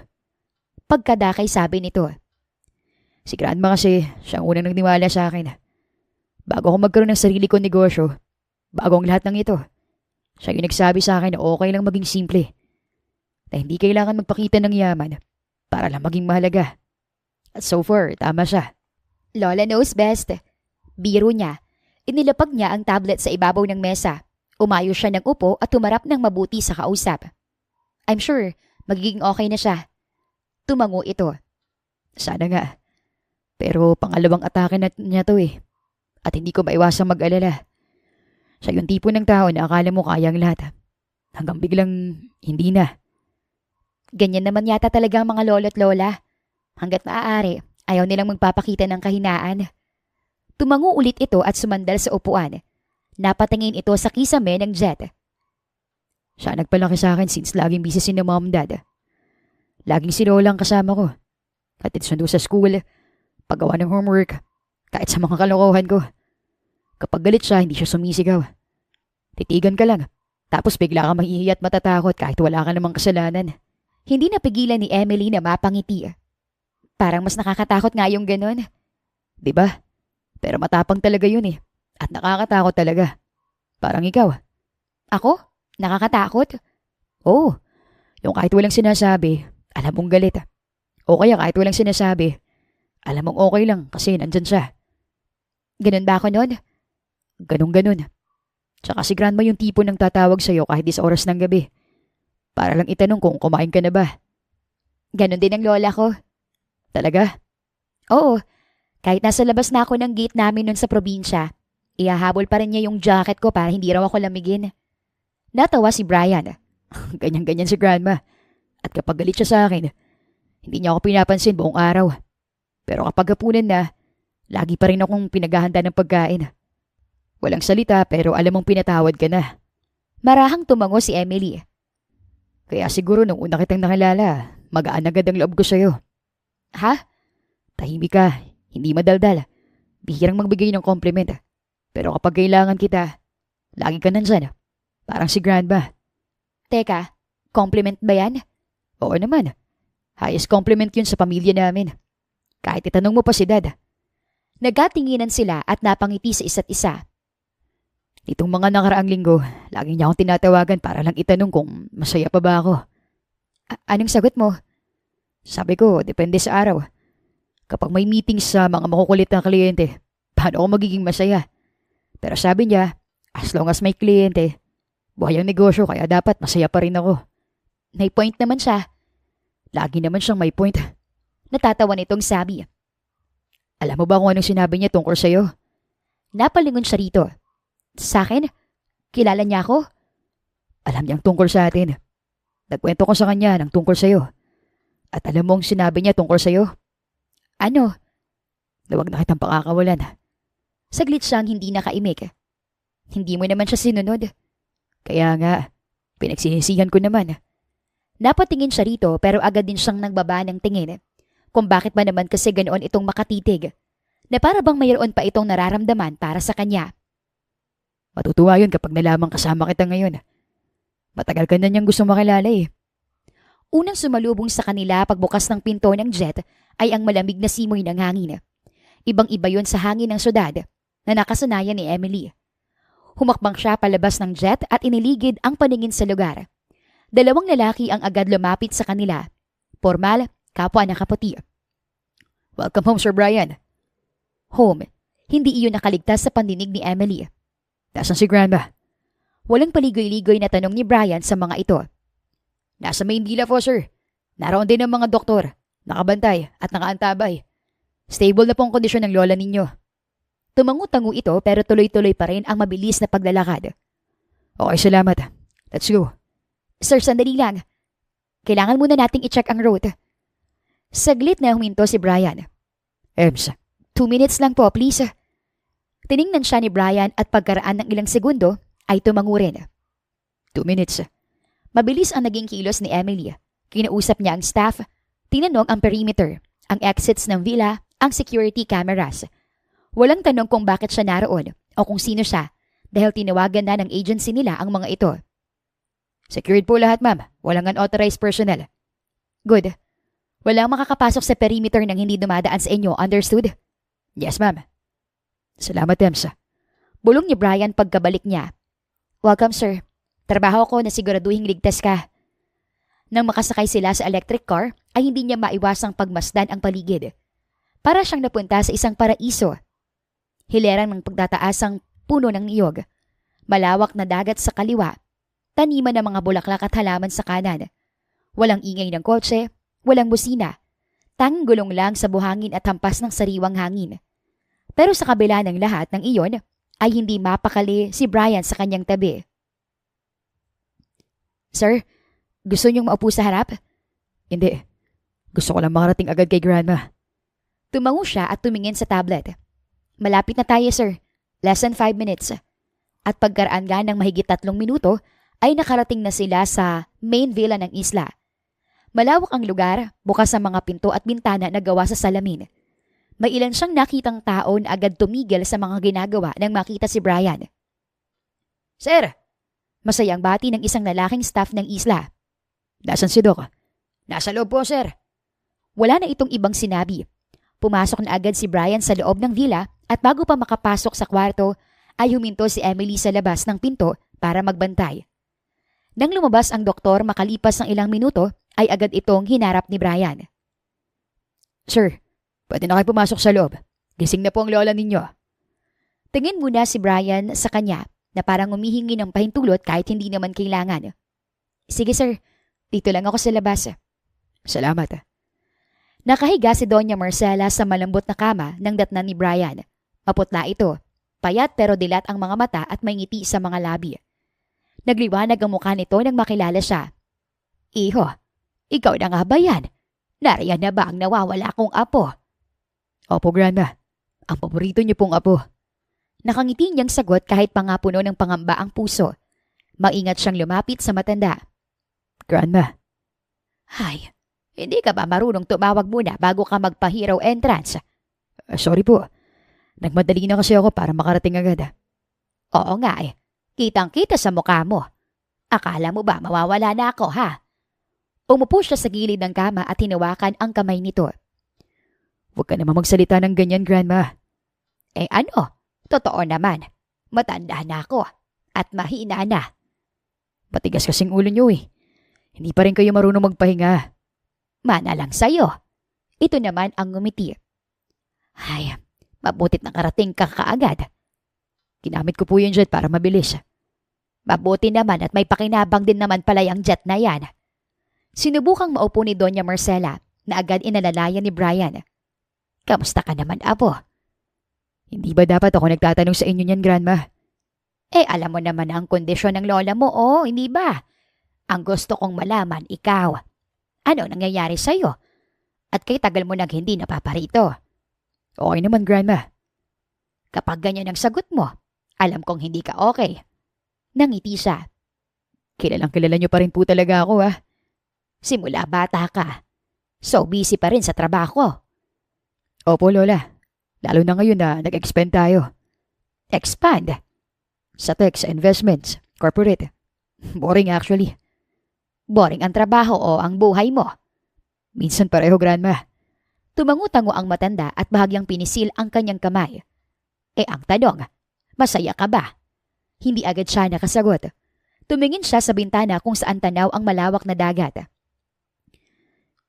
Pagkadakay sabi nito. Si Grandma kasi siyang unang nagniwala sa akin. Bago ako magkaroon ng sarili kong negosyo, bago ang lahat ng ito, siya yung nagsabi sa akin na okay lang maging simple. Na hindi kailangan magpakita ng yaman para lang maging mahalaga. At so far, tama siya. Lola knows best. Biro niya. Inilapag niya ang tablet sa ibabaw ng mesa. Umayo siya ng upo at tumarap ng mabuti sa kausap. I'm sure, magiging okay na siya. Tumango ito. Sana nga. Pero pangalawang atake na niya to eh. At hindi ko maiwasang mag-alala. Siya yung tipo ng tao na akala mo kayang lahat. Hanggang biglang hindi na. Ganyan naman yata talaga ang mga lolo't lola. Hanggat maaari, ayaw nilang magpapakita ng kahinaan. Tumango ulit ito at sumandal sa upuan. Napatingin ito sa kisame ng Jet. Siya nagpalaki sa akin since laging busy si mom dad. Laging si Lola ang kasama ko. Katid sundo sa school, paggawa ng homework, kahit sa mga kalokohan ko. Kapag galit siya, hindi siya sumisigaw. Titigan ka lang. Tapos bigla ka mahihiya at matatakot kahit wala ka namang kasalanan. Hindi napigilan ni Emily na mapangiti. Parang mas nakakatakot nga yung ganon. Di ba? Pero matapang talaga yun eh. At nakakatakot talaga. Parang ikaw. Ako? Nakakatakot? Oo. Yung kahit walang sinasabi, alam mong galit. O kaya kahit walang sinasabi, alam mong okay lang kasi nandyan siya. Ganon ba ako nun? Ganun. Tsaka si grandma yung tipo ng tatawag sa'yo kahit sa oras ng gabi. Para lang itanong kung kumain ka na ba. Ganon din ang lola ko. Talaga? Oo. Kahit nasa labas na ako ng gate namin nun sa probinsya, ihahabol pa rin niya yung jacket ko para hindi raw ako lamigin. Natawa si Brian. Ganyan-ganyan si grandma. At kapag galit siya sa akin, hindi niya ako pinapansin buong araw. Pero kapag hapunan na, lagi pa rin akong pinaghahanda ng pagkain. Walang salita pero alam mong pinatawad ka na. Marahang tumango si Emily. Kaya siguro nung una kitang nakilala, magaan agad ang loob ko sa'yo. Ha? Tahimik ka, hindi madaldal. Bihirang magbigay ng compliment. Pero kapag kailangan kita, lagi ka nandyan. Parang si grandma. Teka, compliment ba yan? Oo naman. Highest compliment yun sa pamilya namin. Kahit itanong mo pa si dad. Nagkatinginan sila at napangiti sa isa't isa. Itong mga nakaraang linggo, lagi niya akong tinatawagan para lang itanong kung masaya pa ba ako. Anong sagot mo? Sabi ko, depende sa araw. Kapag may meetings sa mga makukulit na kliyente, paano ako magiging masaya? Pero sabi niya, as long as may kliyente, buhay ang negosyo kaya dapat masaya pa rin ako. May point naman siya. Lagi naman siyang may point. Natatawa nitong sabi. Alam mo ba kung anong sinabi niya tungkol sa'yo? Napalingon siya rito. Sa akin? Kilala niya ako? Alam niyang tungkol sa atin. Nagkwento ko sa kanya ng tungkol sa'yo. At alam mo ang sinabi niya tungkol sa'yo? Ano? Na wag na kitang pakakawalan. Saglit siyang hindi nakaimik. Hindi mo naman siya sinunod. Kaya nga, pinagsisisihan ko naman. Napatingin siya rito pero agad din siyang nagbaba ng tingin. Kung bakit ba naman kasi ganoon itong makatitig. Na para bang mayroon pa itong nararamdaman para sa kanya. Matutuwa yun kapag nalamang kasama kita ngayon. Matagal ka na niyang gusto makilala eh. Unang sumalubong sa kanila pagbukas ng pinto ng jet ay ang malamig na simoy ng hangin. Ibang-iba yun sa hangin ng syudad na nakasanayan ni Emily. Humakbang siya palabas ng jet at iniligid ang paningin sa lugar. Dalawang lalaki ang agad lumapit sa kanila. Formal, kapwa nakaputi. Welcome home, Sir Brian. Home. Hindi iyon nakaligtas sa pandinig ni Emily. Nasaan si grandma? Walang paligoy-ligoy na tanong ni Brian sa mga ito. Nasa Maynila po, sir. Naroon din ang mga doktor. Nakabantay at nakaantabay. Stable na po ang kondisyon ng lola ninyo. Tumangu-tangu ito pero tuloy-tuloy pa rin ang mabilis na paglalakad. Okay, salamat. Let's go. Sir, sandali lang. Kailangan muna nating i-check ang route. Saglit na huminto si Brian. Ems. 2 minutes lang po, please. Tiningnan siya ni Brian at pagkaraan ng ilang segundo ay tumangu rin. 2 minutes. Mabilis ang naging kilos ni Emily. Kinausap niya ang staff, tinanong ang perimeter, ang exits ng villa, ang security cameras. Walang tanong kung bakit siya naroon o kung sino siya dahil tinawagan na ng agency nila ang mga ito. Secured po lahat, ma'am. Walang unauthorized personnel. Good. Walang makakapasok sa perimeter nang hindi dumadaan sa inyo, understood? Yes, ma'am. Salamat, Ems. Bulong ni Brian pagkabalik niya. Welcome, sir. Trabaho ko na siguraduhing ligtas ka. Nang makasakay sila sa electric car, ay hindi niya maiwasang pagmasdan ang paligid. Para siyang napunta sa isang paraiso. Hilerang ng pagtataasang puno ng niyog. Malawak na dagat sa kaliwa. Taniman ng mga bulaklak at halaman sa kanan. Walang ingay ng kotse, walang busina. Tanging gulong lang sa buhangin at hampas ng sariwang hangin. Pero sa kabila ng lahat ng iyon, ay hindi mapakali si Brian sa kanyang tabi. Sir, gusto niyong maupo sa harap? Hindi. Gusto ko lang makarating agad kay grandma. Tumango siya at tumingin sa tablet. Malapit na tayo, sir. Less than 5 minutes. At pagkaraan nga ng mahigit 3 minuto, ay nakarating na sila sa main villa ng isla. Malawak ang lugar, bukas ang mga pinto at bintana na gawa sa salamin. May ilan siyang nakitang tao na agad tumigil sa mga ginagawa nang makita si Brian. Sir, Masayang bati ng isang lalaking staff ng isla. Nasaan si Doc? Nasa loob po, sir. Wala na itong ibang sinabi. Pumasok na agad si Brian sa loob ng villa at bago pa makapasok sa kwarto ay huminto si Emily sa labas ng pinto para magbantay. Nang lumabas ang doktor makalipas ng ilang minuto ay agad itong hinarap ni Brian. Sir, pwede na kayo pumasok sa loob. Gising na po ang lola ninyo. Tingin muna si Brian sa kanya na parang humihingi ng pahintulot kahit hindi naman kailangan. Sige sir, dito lang ako sa labas. Salamat. Nakahiga si Doña Marcela sa malambot na kama ng datnan ni Brian. Maputla ito, payat pero dilat ang mga mata at may ngiti sa mga labi. Nagliwanag ang mukha nito nang makilala siya. Iho, ikaw na nga ba yan? Nariyan na ba ang nawawala kong apo? Opo, Grandma. Ang paborito niyo pong apo. Nakangiti niyang sagot kahit pangapuno ng pangamba ang puso. Maingat siyang lumapit sa matanda. Grandma. Hay, hindi ka ba marunong tumawag muna bago ka magpa-hero entrance? Sorry po. Nagmadali na kasi ako para makarating agad. Oo nga eh. Kitang-kita sa mukha mo. Akala mo ba mawawala na ako, ha? Umupo siya sa gilid ng kama at hinawakan ang kamay nito. Huwag ka naman magsalita ng ganyan, Grandma. Eh ano? Totoo naman. Matanda na ako at mahina na. Matigas kasing ulo niyo eh. Hindi pa rin kayo marunong magpahinga. Mana lang sa'yo. Ito naman ang ngumiti. Ay, mabutit na karating ka kaagad. Ginamit ko po yung jet para mabilis. Mabuti naman at may pakinabang din naman pala yung jet na yan. Sinubukang maupo ni Doña Marcela na agad inalalayan ni Brian. Kamusta ka naman, apo? Hindi ba dapat ako nagtatanong sa inyo niyan, Grandma? Eh, alam mo naman ang kondisyon ng lola mo, hindi ba? Ang gusto kong malaman, ikaw. Ano nangyayari sa'yo? At kay tagal mo nang hindi napaparito. Okay naman, Grandma. Kapag ganyan ang sagot mo, alam kong hindi ka okay. Nangiti siya. Kilalang kilala niyo pa rin po talaga ako, ha? Simula bata ka. So busy pa rin sa trabaho. Opo, Lola. Lalo na ngayon na nag-expand tayo. Expand? Sa tech, sa investments, corporate. Boring actually. Boring ang trabaho o ang buhay mo? Minsan pareho, Grandma. Tumango-tango ang matanda at bahagyang pinisil ang kanyang kamay. Eh ang tanong, masaya ka ba? Hindi agad siya nakasagot. Tumingin siya sa bintana kung saan tanaw ang malawak na dagat.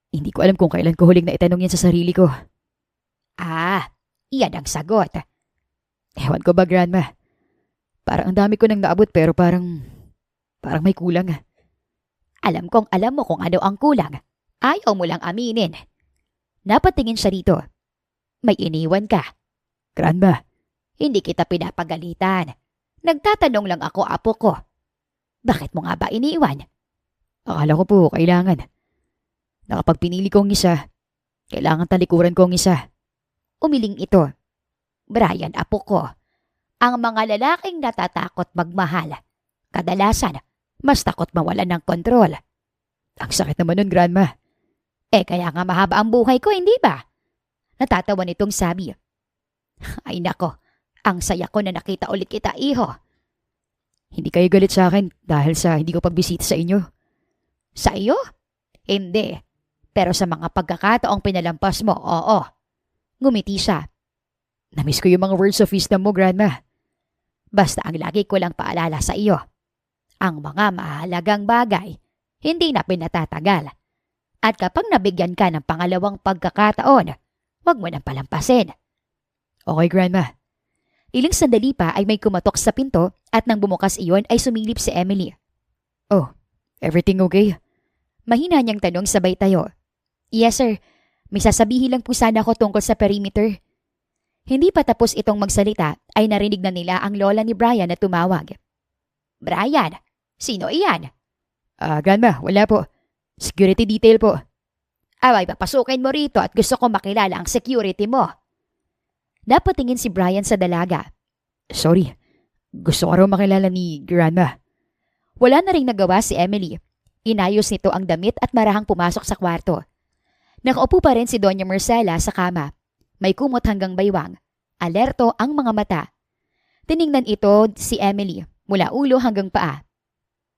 Hindi ko alam kung kailan ko huling na itanong yan sa sarili ko. Iyan ang sagot. Ewan ko ba, Grandma? Parang ang dami ko nang naabot pero parang may kulang. Alam kong alam mo kung ano ang kulang. Ayaw mo lang aminin. Napatingin siya rito. May iniwan ka. Grandma. Hindi kita pinapagalitan. Nagtatanong lang ako, apo ko. Bakit mo nga ba iniwan? Akala ko po, kailangan. Nakapag pinili kong isa, kailangan talikuran kong isa. Umiling ito. Brian, apo ko. Ang mga lalaking natatakot magmahal, kadalasan, mas takot mawalan ng kontrol. Ang sakit naman nun, Grandma. Kaya nga mahaba ang buhay ko, hindi ba? Natatawa nitong sabi. Ay nako, ang saya ko na nakita ulit kita, iho. Hindi kayo galit sa akin dahil sa hindi ko pagbisita sa inyo? Sa iyo? Hindi. Pero sa mga pagkakataong pinalampas mo, oo. Ngumiti siya. Namiss ko yung mga words of wisdom mo, Grandma. Basta ang lagi ko lang paalala sa iyo. Ang mga mahalagang bagay, hindi na pinatatagal. At kapag nabigyan ka ng pangalawang pagkakataon, huwag mo nang palampasin. Okay, Grandma. Ilang sandali pa ay may kumatok sa pinto at nang bumukas iyon ay sumilip si Emily. Oh, everything okay? Mahina niyang tanong sabay tayo. Yes, sir. May sasabihin lang po sana ako tungkol sa perimeter. Hindi pa tapos itong magsalita ay narinig na nila ang lola ni Brian na tumawag. Brian, sino iyan? Grandma, wala po. Security detail po. Ay, papasukin mo rito at gusto ko makilala ang security mo. Napatingin si Brian sa dalaga. Sorry, gusto ko raw makilala ni Grandma. Wala na ring nagawa si Emily. Inayos nito ang damit at marahang pumasok sa kwarto. Nakaupo pa rin si Doña Marcela sa kama. May kumot hanggang baywang. Alerto ang mga mata. Tiningnan ito si Emily mula ulo hanggang paa.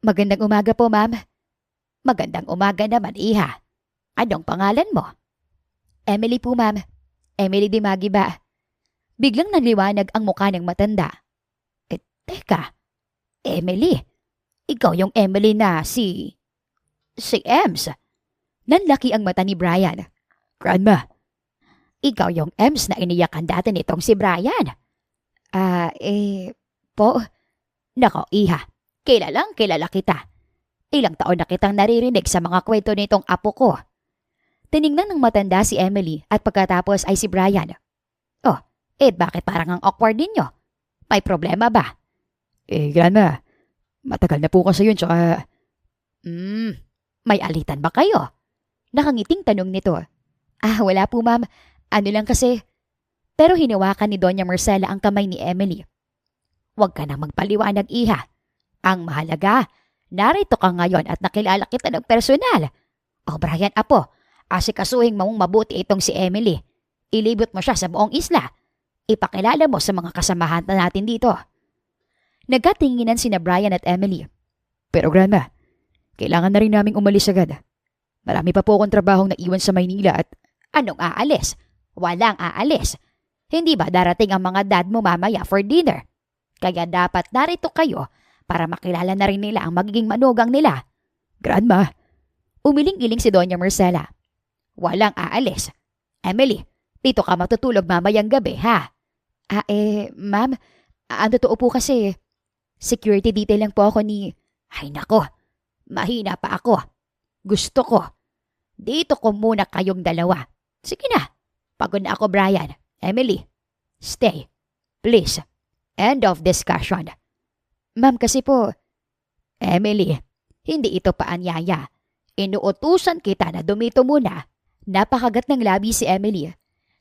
Magandang umaga po, ma'am. Magandang umaga naman, iha. Anong pangalan mo? Emily po, ma'am. Emily Dimagi ba? Biglang naliwanag ang mukha ng matanda. Teka, Emily, ikaw yung Emily na si Ems. Nanlaki ang mata ni Brian. Grandma, Ikaw yung Ems na iniyakan dati nitong si Brian. Po. Nako, iha, kilalang kilala kita. Ilang taon na kitang naririnig sa mga kwento nitong apo ko. Tiningnan ng matanda si Emily at pagkatapos ay si Brian. Bakit parang ang awkward ninyo? May problema ba? Grandma, matagal na po kasi yun, tsaka... May alitan ba kayo? Nakangiting tanong nito. Wala po, ma'am. Ano lang kasi. Pero hinawakan ni Doña Marcela ang kamay ni Emily. Huwag ka nang magpaliwanag, iha. Ang mahalaga, narito ka ngayon at nakilala kita ng personal. Brian, apo, asikasuhin mong mabuti itong si Emily. Ilibot mo siya sa buong isla. Ipakilala mo sa mga kasamahan natin dito. Nagkatinginan sina Brian at Emily. Pero Grandma, kailangan na rin naming umalis agad. Marami pa po akong trabahong naiwan sa Maynila at... Anong aalis? Walang aalis. Hindi ba darating ang mga dad mo mamaya for dinner? Kaya dapat narito kayo para makilala na rin nila ang magiging manugang nila. Grandma, umiling-iling si Doña Marcela. Walang aalis. Emily, dito ka matutulog mamayang gabi, ha? Ma'am, ang totoo po kasi, security detail lang po ako ni... Ay nako, mahina pa ako. Gusto ko. Dito ko muna kayong dalawa. Sige na, pagod na ako, Brian. Emily, stay. Please. End of discussion. Ma'am, kasi po... Emily, hindi ito paanyaya. Inuutusan kita na dumito muna. Napakagat ng labi si Emily.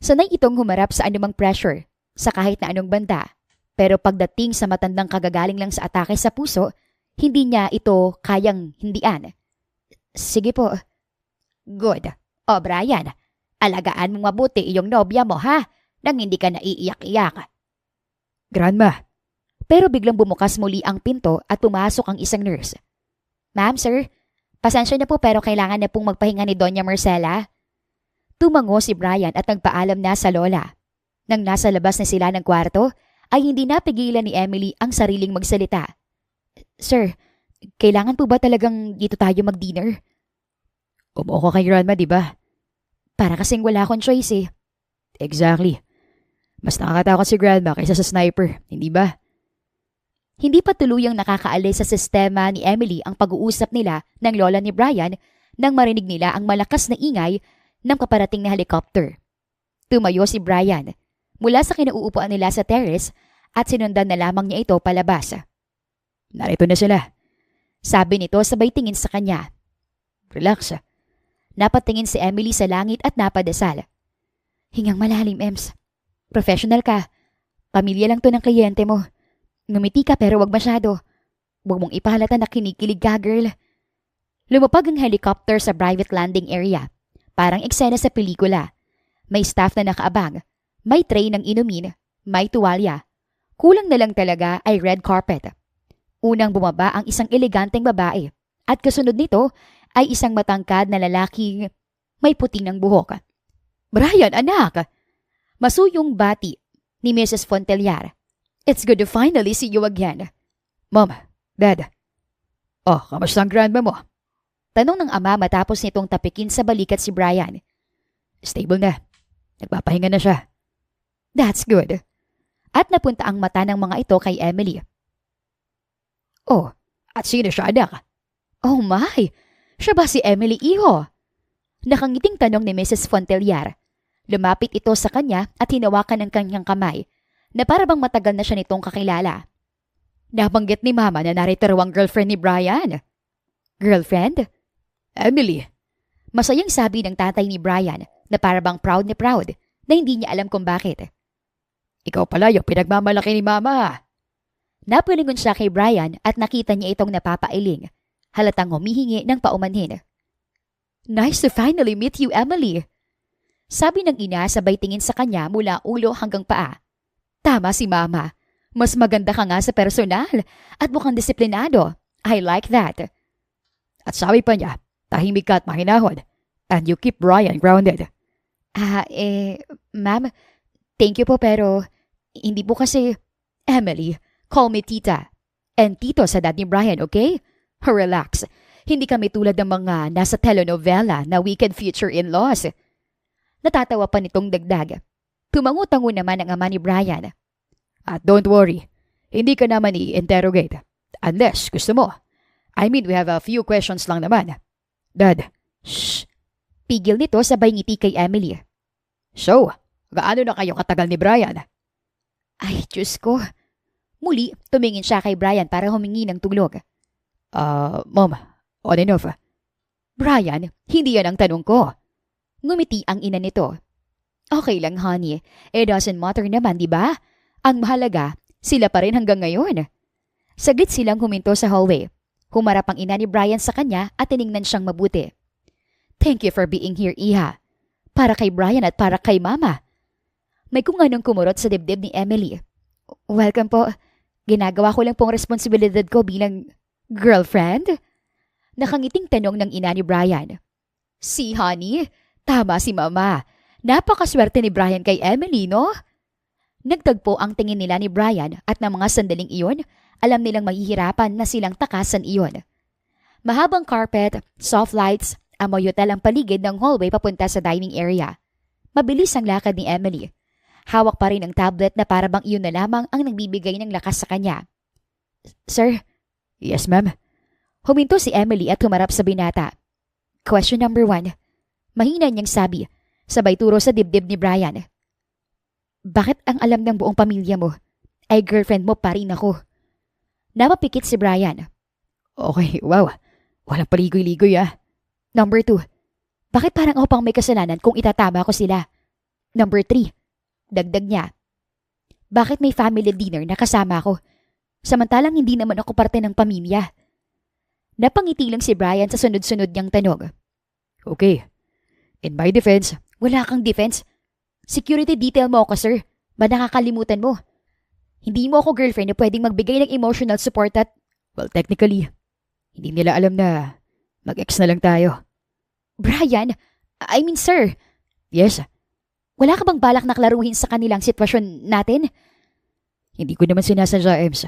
Sanay itong humarap sa anumang pressure, sa kahit na anong banda. Pero pagdating sa matandang kagagaling lang sa atake sa puso, hindi niya ito kayang hindian. Sige po. Good. Brian, alagaan mong mabuti iyong nobya mo, ha? Nang hindi ka naiiyak-iyak. Grandma. Pero biglang bumukas muli ang pinto at pumasok ang isang nurse. Ma'am, sir, pasensya na po pero kailangan na pong magpahinga ni Doña Marcela. Tumango si Brian at nagpaalam na sa lola. Nang nasa labas na sila ng kwarto, ay hindi napigilan ni Emily ang sariling magsalita. Sir, kailangan po ba talagang dito tayo mag-dinner? Umuo ka kay Grandma, di ba? Para kasing wala akong choice eh. Exactly. Mas nakakatakot si Grandma kaysa sa sniper, hindi ba? Hindi pa tuluyang nakakaalis sa sistema ni Emily ang pag-uusap nila ng lola ni Brian nang marinig nila ang malakas na ingay ng paparating na helicopter. Tumayo si Brian mula sa kinauupuan nila sa terrace at sinundan na lamang niya ito palabas. Narito na sila. Sabi nito sabay tingin sa kanya. Relax. Napatingin si Emily sa langit at napadasal. Hingang malalim, Ems. Professional ka. Pamilya lang to ng kliyente mo. Ngumiti ka pero wag masyado. Huwag mong ipahalata na kinikilig ka, girl. Lumapag ang helicopter sa private landing area. Parang eksena sa pelikula. May staff na nakaabang. May tray ng inumin. May tuwalya. Kulang na lang talaga ay red carpet. Unang bumaba ang isang eleganteng babae. At kasunod nito ay isang matangkad na lalaking may puti ng buhok. Brian, anak! Masuyong bati ni Mrs. Fontellar. It's good to finally see you again. Mom, Dad. Kamusta ang grandma mo? Tanong ng ama matapos nitong tapikin sa balikat si Brian. Stable na. Nagpapahinga na siya. That's good. At napunta ang mata ng mga ito kay Emily. At sino siya, anak? Oh my! Siya ba si Emily, iho? Nakangiting tanong ni Mrs. Fontellar. Lumapit ito sa kanya at hinawakan ng kanyang kamay na para bang matagal na siya nitong kakilala. Nabanggit ni Mama na narito raw ang girlfriend ni Brian. Girlfriend? Emily. Masayang sabi ng tatay ni Brian na para bang proud na hindi niya alam kung bakit. Ikaw pala yung pinagmamalaki ni Mama. Napulingon siya kay Brian at nakita niya itong napapailing. Halatang humihingi ng paumanhin. Nice to finally meet you, Emily. Sabi ng ina sabay tingin sa kanya mula ulo hanggang paa. Tama si Mama. Mas maganda ka nga sa personal at mukhang disiplinado. I like that. At sabi pa niya, tahimik ka at mahinahon. And you keep Brian grounded. Ma'am, thank you po pero hindi po kasi... Emily, call me tita. And tito sa dad ni Brian, okay? Relax. Hindi kami tulad ng mga nasa telenovela na wicked future in-laws. Natatawa pa nitong dagdag. Tumango-tango naman ang ama ni Brian. At don't worry, hindi ka naman i-interrogate. Unless gusto mo. I mean, we have a few questions lang naman. Dad, shh. Pigil nito sabay ngiti kay Emily. So, gaano na kayo katagal ni Brian? Ay, Diyos ko. Muli, tumingin siya kay Brian para humingi ng tulog. Mom, on and off. Brian, hindi yan ang tanong ko. Ngumiti ang ina nito. Okay lang, honey. It doesn't matter naman, di ba? Ang mahalaga, sila pa rin hanggang ngayon. Saglit silang huminto sa hallway. Humarap ang ina ni Brian sa kanya at tiningnan siyang mabuti. Thank you for being here, Iha. Para kay Brian at para kay Mama. May kung anong kumurot sa dibdib ni Emily. Welcome po. Ginagawa ko lang pong responsibilidad ko bilang girlfriend? Nakangiting tanong ng ina ni Brian. Si honey, tama si Mama. Napakaswerte ni Brian kay Emily, no? Nagtagpo ang tingin nila ni Brian at ng mga sandaling iyon, alam nilang mahihirapan na silang takasan iyon. Mahabang carpet, soft lights, amoy hotel ang paligid ng hallway papunta sa dining area. Mabilis ang lakad ni Emily. Hawak pa rin ang tablet na para bang iyon na lamang ang nagbibigay ng lakas sa kanya. Sir? Yes, ma'am. Huminto si Emily at humarap sa binata. Question number 1. Mahina niyang sabi, sabay turo sa dibdib ni Brian. Bakit ang alam ng buong pamilya mo ay girlfriend mo pa rin ako? Napapikit si Brian. Okay, wow. Walang paligoy-ligoy Number 2. Bakit parang ako pang may kasalanan kung itatama ko sila? Number 3. Dagdag niya. Bakit may family dinner na kasama ko? Samantalang hindi naman ako parte ng pamilya. Napangiti lang si Brian sa sunod-sunod niyang tanong. Okay. In my defense, wala kang defense. Security detail mo ako, sir. Ba nakakalimutan mo? Hindi mo ako girlfriend na pwedeng magbigay ng emotional support at... Well, technically, hindi nila alam na mag-ex na lang tayo. Brian, I mean sir. Yes. Wala ka bang balak na klaruhin sa kanilang sitwasyon natin? Hindi ko naman sinasadya, Ems.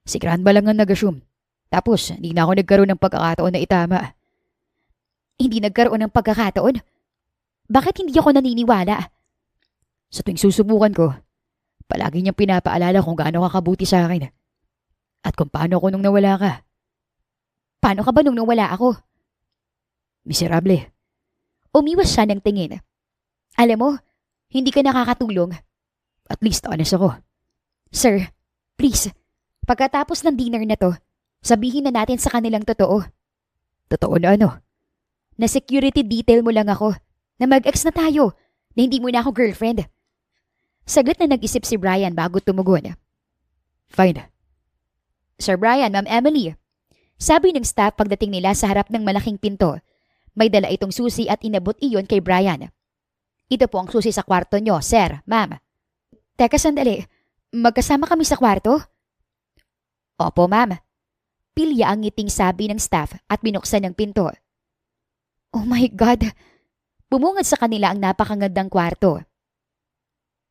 Si Grandma lang ang nag-assume. Tapos, hindi na ako nagkaroon ng pagkakataon na itama. Hindi nagkaroon ng pagkakataon? Bakit hindi ako naniniwala? Sa tuwing susubukan ko, palagi niyang pinapaalala kung gaano ka kabuti sa akin. At kung paano ako nung nawala ka. Paano ka ba nung nawala ako? Miserable. Umiwas siya ng tingin. Alam mo, hindi ka nakakatulong. At least honest ako. Sir, please, pagkatapos ng dinner na to, sabihin na natin sa kanilang totoo. Totoo na ano? Na security detail mo lang ako. Na mag-ex na tayo. Na hindi mo na ako girlfriend. Saglit na nag-isip si Brian bago tumugon. Fine. Sir Brian, Ma'am Emily. Sabi ng staff pagdating nila sa harap ng malaking pinto. May dala itong susi at inabot iyon kay Brian. Ito po ang susi sa kwarto nyo, sir, ma'am. Teka sandali, magkasama kami sa kwarto? Opo, ma'am. Pilya ang ngiting sabi ng staff at binuksan ng pinto. Oh my God! Bumungad sa kanila ang napakagandang kwarto.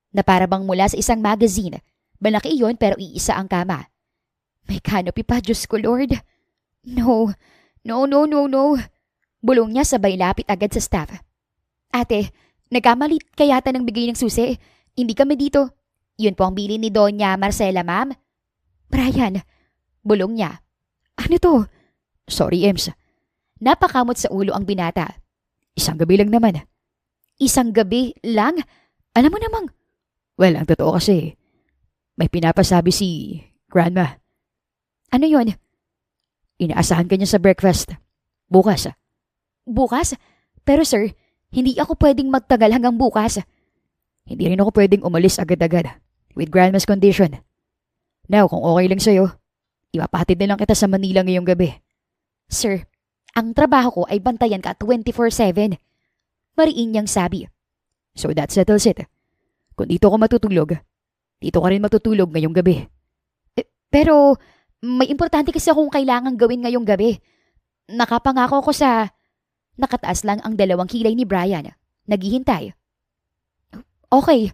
Na para bang mula sa isang magazine, malaki iyon pero iisa ang kama. May canopy pa, Diyos ko Lord. No. Bulong niya sabay lapit agad sa staff. Ate, nagkamali kaya yata ng bigay ng susi. Hindi kami dito. Yun po ang bilin ni Doña Marcela, ma'am. Brian, bulong niya. Ano to? Sorry, Ems. Napakamot sa ulo ang binata. Isang gabi lang naman. Isang gabi lang? Alam mo namang... Well, ang totoo kasi, may pinapasabi si Grandma. Ano yon? Inaasahan ka niya sa breakfast. Bukas. Bukas? Pero sir, hindi ako pwedeng magtagal hanggang bukas. Hindi rin ako pwedeng umalis agad-agad with Grandma's condition. Now, kung okay lang sa'yo, ipapatid na lang kita sa Manila ngayong gabi. Sir, ang trabaho ko ay bantayan ka 24/7. Mariin niyang sabi. So that settles it. Kung dito ka matutulog, dito ka rin matutulog ngayong gabi. Pero, May importante kasi akong kailangan gawin ngayong gabi. Nakapangako ko sa... Nakataas lang ang dalawang kilay ni Brian. Naghihintay. Okay.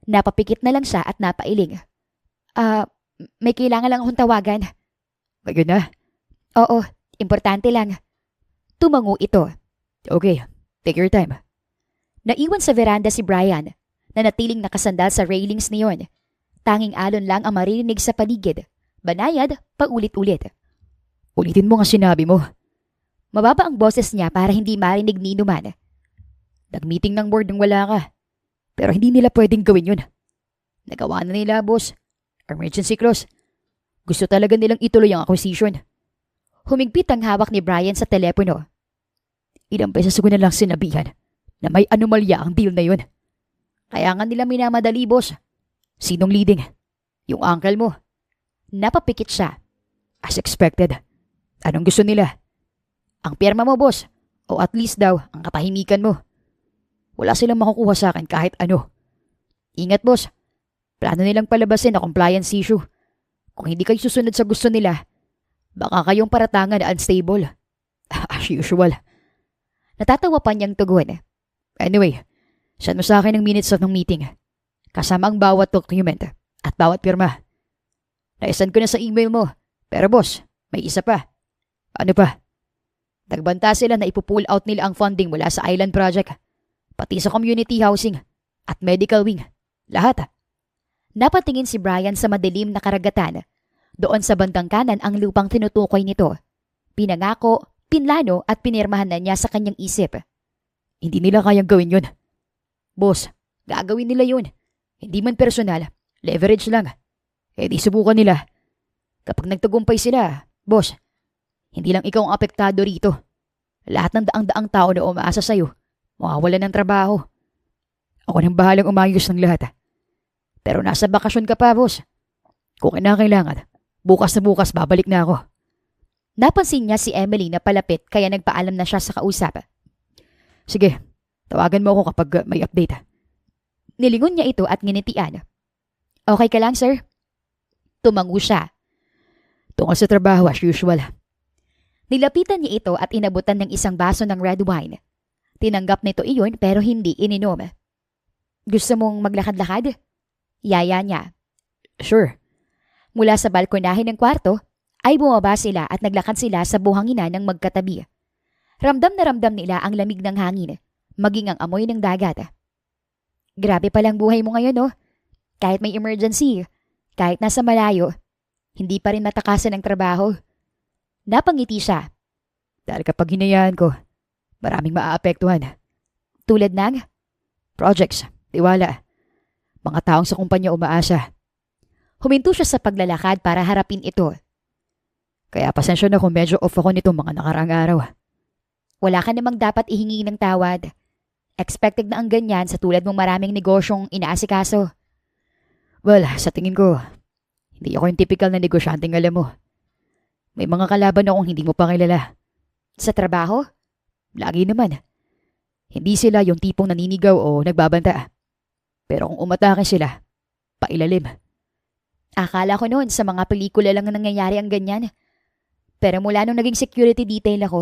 Napapikit na lang siya at napailing. May kailangan lang akong tawagan. Ngayon na? Oo, importante lang. Tumango ito. Okay, take your time. Naiwan sa veranda si Brian, na natiling nakasandal sa railings niyon. Tanging alon lang ang maririnig sa paligid. Banayad, paulit-ulit. Ulitin mo nga sinabi mo. Mababa ang boses niya para hindi marinig ni Numan. Nag-meeting ng board nang wala ka. Pero hindi nila pwedeng gawin yun. Nagawa na nila, boss. Emergency clause. Gusto talaga nilang ituloy ang acquisition. Humigpit ang hawak ni Brian sa telepono. Ilang beses ko na lang sinabihan na may anomalya ang deal na yun. Kaya nga nila minamadali, boss. Sinong leading? Yung uncle mo. Napapikit siya. As expected. Anong gusto nila? Ang pirma mo, boss. O at least daw, ang katahimikan mo. Wala silang makukuha sa akin kahit ano. Ingat, boss. Plano nilang palabasin na compliance issue. Kung hindi kayo susunod sa gusto nila, baka kayong paratangan na unstable. As usual. Natatawa pa niyang tugon. Anyway, send mo sa akin ang minutes of ng meeting. Kasama ang bawat document at bawat pirma. Naisend ko na sa email mo. Pero boss, may isa pa. Ano pa? Nagbanta sila na ipupull out nila ang funding mula sa island project. Pati sa community housing at medical wing. Lahat. Napatingin si Brian sa madilim na karagatan. Doon sa bandang kanan ang lupang tinutukoy nito. Pinangako, pinlano at pinirmahan na niya sa kanyang isip. Hindi nila kayang gawin yun. Boss, gagawin nila yun. Hindi man personal, leverage lang. Eh di subukan nila. Kapag nagtagumpay sila, boss, hindi lang ikaw ang apektado rito. Lahat ng daang-daang tao na umaasa sa'yo, mawawala ng trabaho. Ako nang bahalang umayos ng lahat. Pero nasa bakasyon ka pa, boss. Kung kinakailangan, bukas na bukas babalik na ako. Napansin niya si Emily na palapit kaya nagpaalam na siya sa kausap. Sige, tawagan mo ako kapag may update. Nilingon niya ito at nginitian. Okay ka lang, sir? Tumango siya. Tungkol sa trabaho as usual. Nilapitan niya ito at inabutan ng isang baso ng red wine. Tinanggap nito iyon pero hindi ininom. Gusto mong maglakad-lakad? Yaya niya. Sure. Mula sa balkonahe ng kwarto, ay bumaba sila at naglakad sila sa buhangina ng magkatabi. Ramdam na ramdam nila ang lamig ng hangin, maging ang amoy ng dagat. Grabe palang buhay mo ngayon, no? Kahit may emergency, kahit nasa malayo, hindi pa rin matakasan ng trabaho. Napangiti siya. Dahil kapag hinayaan ko, maraming maaapektuhan. Tulad ng? Projects, tiwala. Mga taong sa kumpanya umaasa. Huminto siya sa paglalakad para harapin ito. Kaya pasensya na kung medyo off ako nitong mga nakaraang araw. Wala ka namang dapat ihingi ng tawad. Expected na ang ganyan sa tulad mong maraming negosyong inaasikaso. Well, sa tingin ko, hindi ako yung typical na negosyanteng alam mo. May mga kalaban akong hindi mo pa kilala. Sa trabaho? Lagi naman. Hindi sila yung tipong naninigaw o nagbabanta. Pero kung umatake sila, pailalim. Akala ko noon sa mga pelikula lang nangyayari ang ganyan. Pero mula nung naging security detail ako,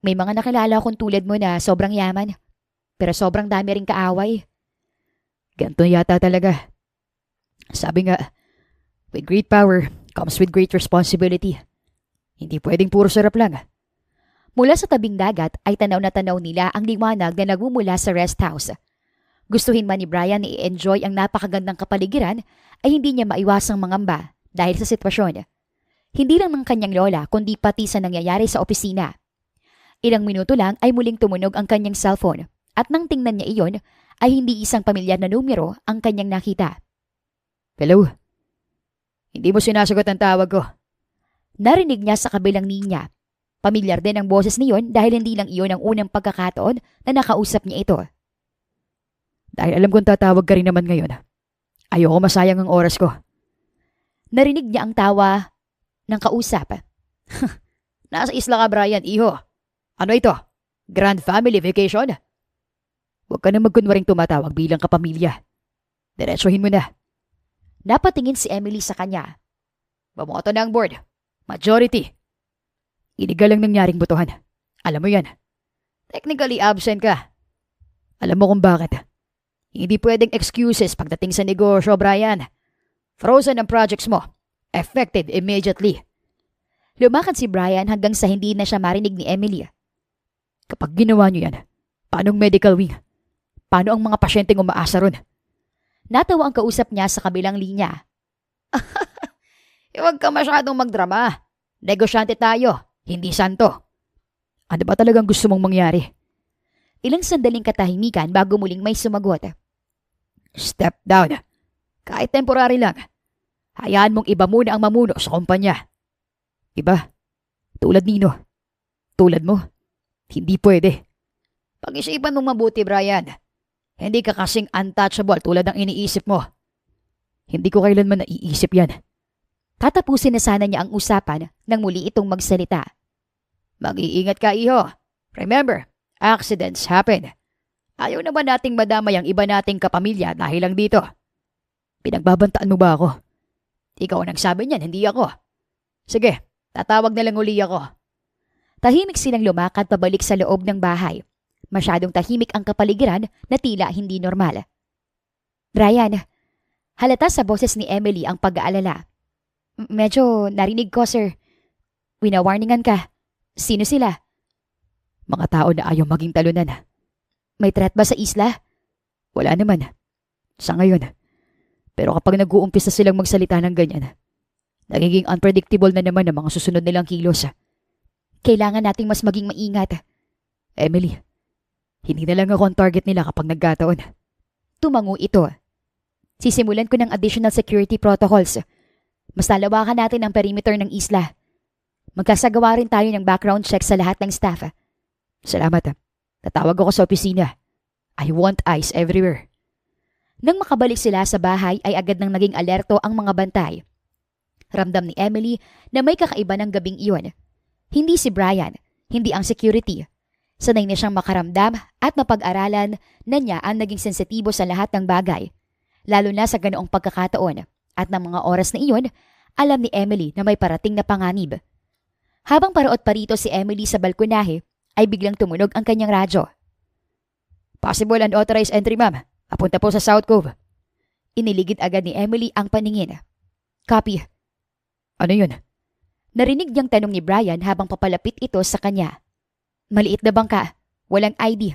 may mga nakilala akong tulad mo na sobrang yaman. Pero sobrang dami ring kaaway. Ganto yata talaga. Sabi nga, with great power comes with great responsibility. Hindi pwedeng puro sarap lang. Mula sa tabing dagat ay tanaw na tanaw nila ang liwanag na nagmumula sa rest house. Gustuhin man ni Brian na i-enjoy ang napakagandang kapaligiran ay hindi niya maiwasang mangamba dahil sa sitwasyon. Hindi lang ng kanyang lola kundi pati sa nangyayari sa opisina. Ilang minuto lang ay muling tumunog ang kanyang cellphone at nang tingnan niya iyon ay hindi isang pamilyar na numero ang kanyang nakita. Hello? Hindi mo sinasagot ang tawag ko. Narinig niya sa kabilang linya. Pamilyar din ang boses niyon dahil hindi lang iyon ang unang pagkakataon na nakausap niya ito. Dahil alam kong tatawag ka rin naman ngayon. Ayoko masayang ang oras ko. Narinig niya ang tawa ng kausap. Nasa isla ka, Brian, iho. Ano ito? Grand family vacation? Huwag ka na magkunwaring tumatawag bilang kapamilya. Diretsuhin mo na. Napatingin si Emily sa kanya. Bumoto na ang board. Majority. Illegal ang nangyaring botohan. Alam mo yan. Technically absent ka. Alam mo kung bakit. Hindi pwedeng excuses pagdating sa negosyo, Brian. Frozen ang projects mo. Effective immediately. Lumakad si Brian hanggang sa hindi na siya marinig ni Emily. Kapag ginawa niyo yan, paano ang medical wing? Paano ang mga pasyenteng umaasa ron? Natawa ang kausap niya sa kabilang linya. Huwag ka masyadong magdrama. Negosyante tayo, hindi santo. Ano ba talagang gusto mong mangyari? Ilang sandaling katahimikan bago muling may sumagot. Step down. Kahit temporary lang. Hayaan mong iba muna ang mamuno sa kumpanya. Iba? Tulad nino? Tulad mo? Hindi pwede. Pag-isipan mong mabuti, Brian. Hindi ka kasing untouchable tulad ng iniisip mo. Hindi ko kailanman naiisip yan. Tatapusin na sana niya ang usapan nang muli itong magsalita. Mag-iingat ka, iho. Remember, accidents happen. Ayaw naman nating madamay ang iba nating kapamilya dahil lang dito. Pinagbabantaan mo ba ako? Ikaw ang nagsabi niyan, hindi ako. Sige, tatawag na lang uli ako. Tahimik silang lumakad pabalik sa loob ng bahay. Masyadong tahimik ang kapaligiran na tila hindi normal. Brian, halata sa boses ni Emily ang pag-aalala. Medyo narinig ko, sir. Winawarningan ka. Sino sila? Mga tao na ayaw maging talunan. May threat ba sa isla? Wala naman. Sa ngayon. Pero kapag nag-uumpisa silang magsalita ng ganyan, nagiging unpredictable na naman ang mga susunod nilang kilos. Kailangan nating mas maging maingat. Emily, hindi na lang ako ang target nila kapag nagkataon. Tumango ito. Sisimulan ko ng additional security protocols. Mas lalawakan natin ang perimeter ng isla. Magkasagawa rin tayo ng background check sa lahat ng staff. Salamat. Tatawag ako sa opisina. I want eyes everywhere. Nang makabalik sila sa bahay ay agad nang naging alerto ang mga bantay. Ramdam ni Emily na may kakaiba ng gabing iyon. Hindi si Brian, hindi ang security. Sanay na siyang makaramdam at mapag-aralan na niya ang naging sensitibo sa lahat ng bagay. Lalo na sa ganoong pagkakataon. At ng mga oras na iyon, alam ni Emily na may parating na panganib. Habang paraot pa rito si Emily sa balkonahe, ay biglang tumunog ang kanyang radyo. Possible unauthorized entry, ma'am. Papunta po sa South Cove. Iniligid agad ni Emily ang paningin. Copy. Ano yun? Narinig niyang tanong ni Brian habang papalapit ito sa kanya. Maliit na bangka. Walang ID.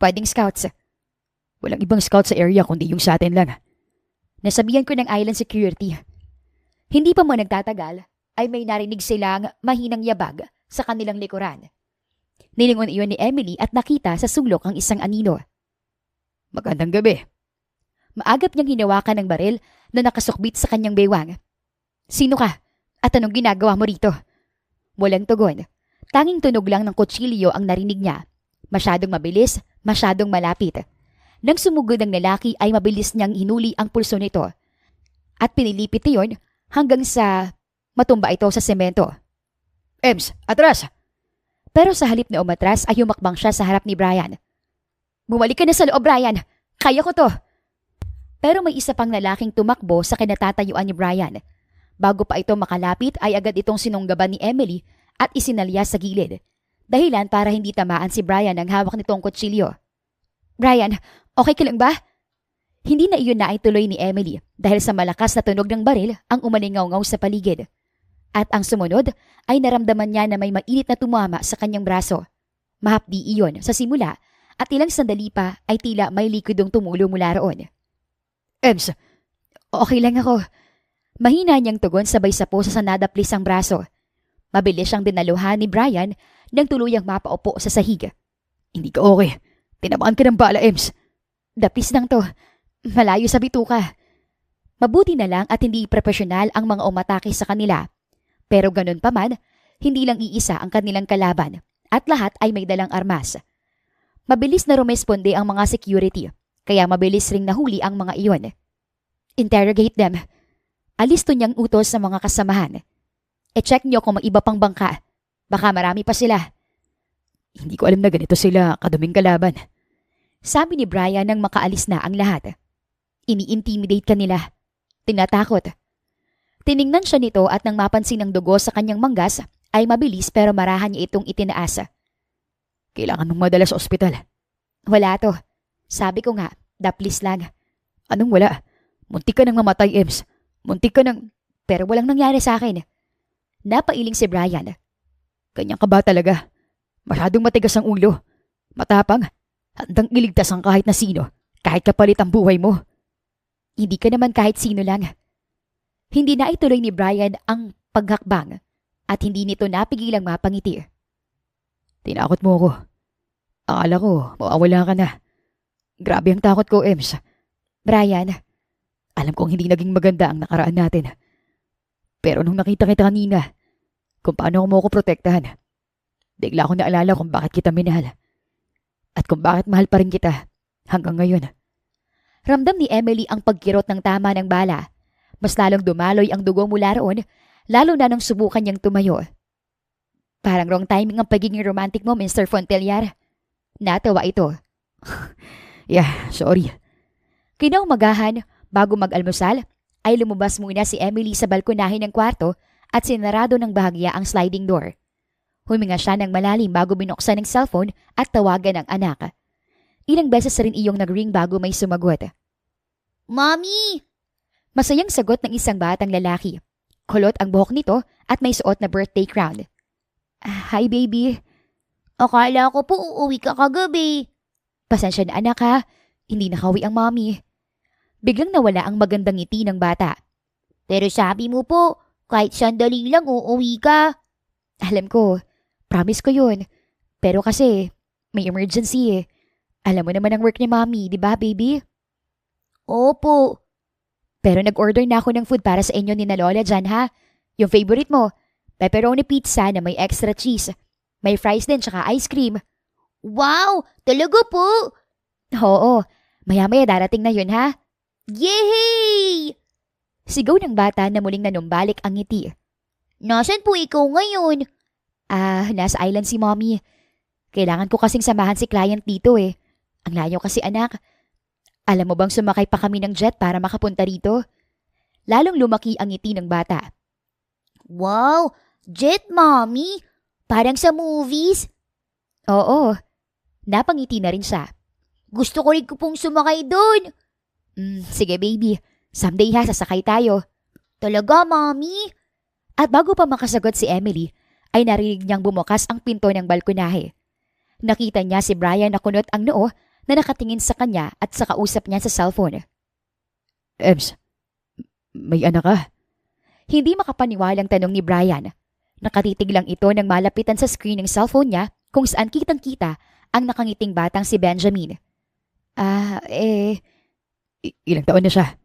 Pwedeng scouts. Walang ibang scout sa area kundi yung sa atin lang. Nasabihan ko ng island security. Hindi pa mo nagtatagal ay may narinig silang mahinang yabag sa kanilang likuran. Nilingon iyon ni Emily at nakita sa sulok ang isang anino. Magandang gabi. Maagap niyang hinawakan ng baril na nakasukbit sa kanyang bewang. Sino ka? At anong ginagawa mo rito? Walang tugon. Tanging tunog lang ng kutsilyo ang narinig niya. Masyadong mabilis, masyadong malapit. Nang sumugod ang lalaki ay mabilis niyang hinuli ang pulso nito. At pinilipit iyon hanggang sa matumba ito sa semento. Ems, atras! Pero sa halip na umatras ay humakbang siya sa harap ni Brian. Bumalik ka na sa loob, Brian. Kaya ko to. Pero may isa pang lalaking tumakbo sa kinatatayuan ni Brian. Bago pa ito makalapit ay agad itong sinunggaban ni Emily at isinalya sa gilid. Dahilan para hindi tamaan si Brian ng hawak nitong kutsilyo. Brian, okay ka lang ba? Hindi na iyon naituloy ni Emily dahil sa malakas na tunog ng baril ang umalingaw-ngaw sa paligid. At ang sumunod ay naramdaman niya na may mainit na tumama sa kanyang braso. Mahapdi iyon sa simula at ilang sandali pa ay tila may likidong tumulo mula roon. Ems, okay lang ako. Mahina niyang tugon sabay sapo sa nadaplis ang braso. Mabilis siyang dinaluhan ni Brian nang tuluyang mapaupo sa sahig. Hindi ka okay. Tinamaan ka ng bala, Ems. Dapis lang to. Malayo sa bituka. Mabuti na lang at hindi profesional ang mga umatake sa kanila. Pero ganun pa man, hindi lang iisa ang kanilang kalaban at lahat ay may dalang armas. Mabilis na rumesponde ang mga security, kaya mabilis ring nahuli ang mga iyon. Interrogate them. Alisto niyang utos sa mga kasamahan. E-check niyo kung may iba pang bangka. Baka marami pa sila. Hindi ko alam na ganito sila kaduming kalaban. Sabi ni Brian nang makaalis na ang lahat. Ini-intimidate ka nila. Tinatakot. Tiningnan siya nito at nang mapansin ng dugo sa kanyang manggas, ay mabilis pero marahan niya itong itinaas. Kailangan mong madala sa ospital. Wala to. Sabi ko nga, daplis lang. Anong wala? Muntik ka nang mamatay, Ems. Muntik ka nang... Pero walang nangyari sa akin. Napailing si Brian. Ganyan ka ba talaga? Masyadong matigas ang ulo. Matapang. Handang iligtas ang kahit na sino. Kahit kapalit ang buhay mo. Hindi ka naman kahit sino lang. Hindi na ituloy ni Brian ang paghakbang at hindi nito napigilang mapangiti. Tinakot mo ako. Akala ko, mawawala ka na. Grabe ang takot ko, Ems. Brian, alam kong hindi naging maganda ang nakaraan natin. Pero nung nakita kita kanina, kung paano mo ako protektahan, bigla ko naalala kung bakit kita minahal. At kung bakit mahal pa rin kita hanggang ngayon. Ramdam ni Emily ang pagkirot ng tama ng bala. Mas lalong dumaloy ang dugo mula roon, lalo na nung subukan niyang tumayo. Parang wrong timing ang pagiging romantic mo, Mr. Fontellar. Natawa ito. Yeah, sorry. Kinaumagahan, bago mag-almusal, ay lumabas muna si Emily sa balkonahe ng kwarto at sinarado ng bahagya ang sliding door. Huminga siya ng malalim bago binuksan ng cellphone at tawagan ang anak. Ilang beses rin iyong nag-ring bago may sumagot. Mommy! Masayang sagot ng isang batang lalaki. Kulot ang buhok nito at may suot na birthday crown. Hi, baby. Akala ko po uuwi ka kagabi. Pasensya na anak ha, hindi nakawi ang mommy. Biglang nawala ang magandang ngiti ng bata. Pero sabi mo po, kahit sandali lang uuwi ka. Alam ko, promise ko yun. Pero kasi, may emergency eh. Alam mo naman ang work ni mommy, di ba baby? Opo. Pero nag-order na ako ng food para sa inyo ni na Lola dyan ha. Yung favorite mo, pepperoni pizza na may extra cheese. May fries din tsaka ice cream. Wow! Talaga po? Oo, maya-maya darating na yun ha. Yehey! Sigaw ng bata na muling nanumbalik ang ngiti. Nasaan po ikaw ngayon? Nasa island si mommy. Kailangan ko kasing samahan si client dito eh. Ang layo kasi anak. Alam mo bang sumakay pa kami ng jet para makapunta rito? Lalong lumaki ang ngiti ng bata. Wow! Jet, mommy? Parang sa movies? Oo. Napangiti na rin siya. Gusto ko rin pong sumakay doon. Sige baby, someday ha, sasakay tayo. Talaga, mommy? At bago pa makasagot si Emily, ay narinig niyang bumukas ang pinto ng balkonahe. Nakita niya si Brian na kunot ang noo na nakatingin sa kanya at sa kausap niya sa cellphone. Ems, may anak ka? Hindi makapaniwalang tanong ni Brian. Nakatitig lang ito nang malapitan sa screen ng cellphone niya kung saan kitang-kita ang nakangiting batang si Benjamin. Ilang taon na siya?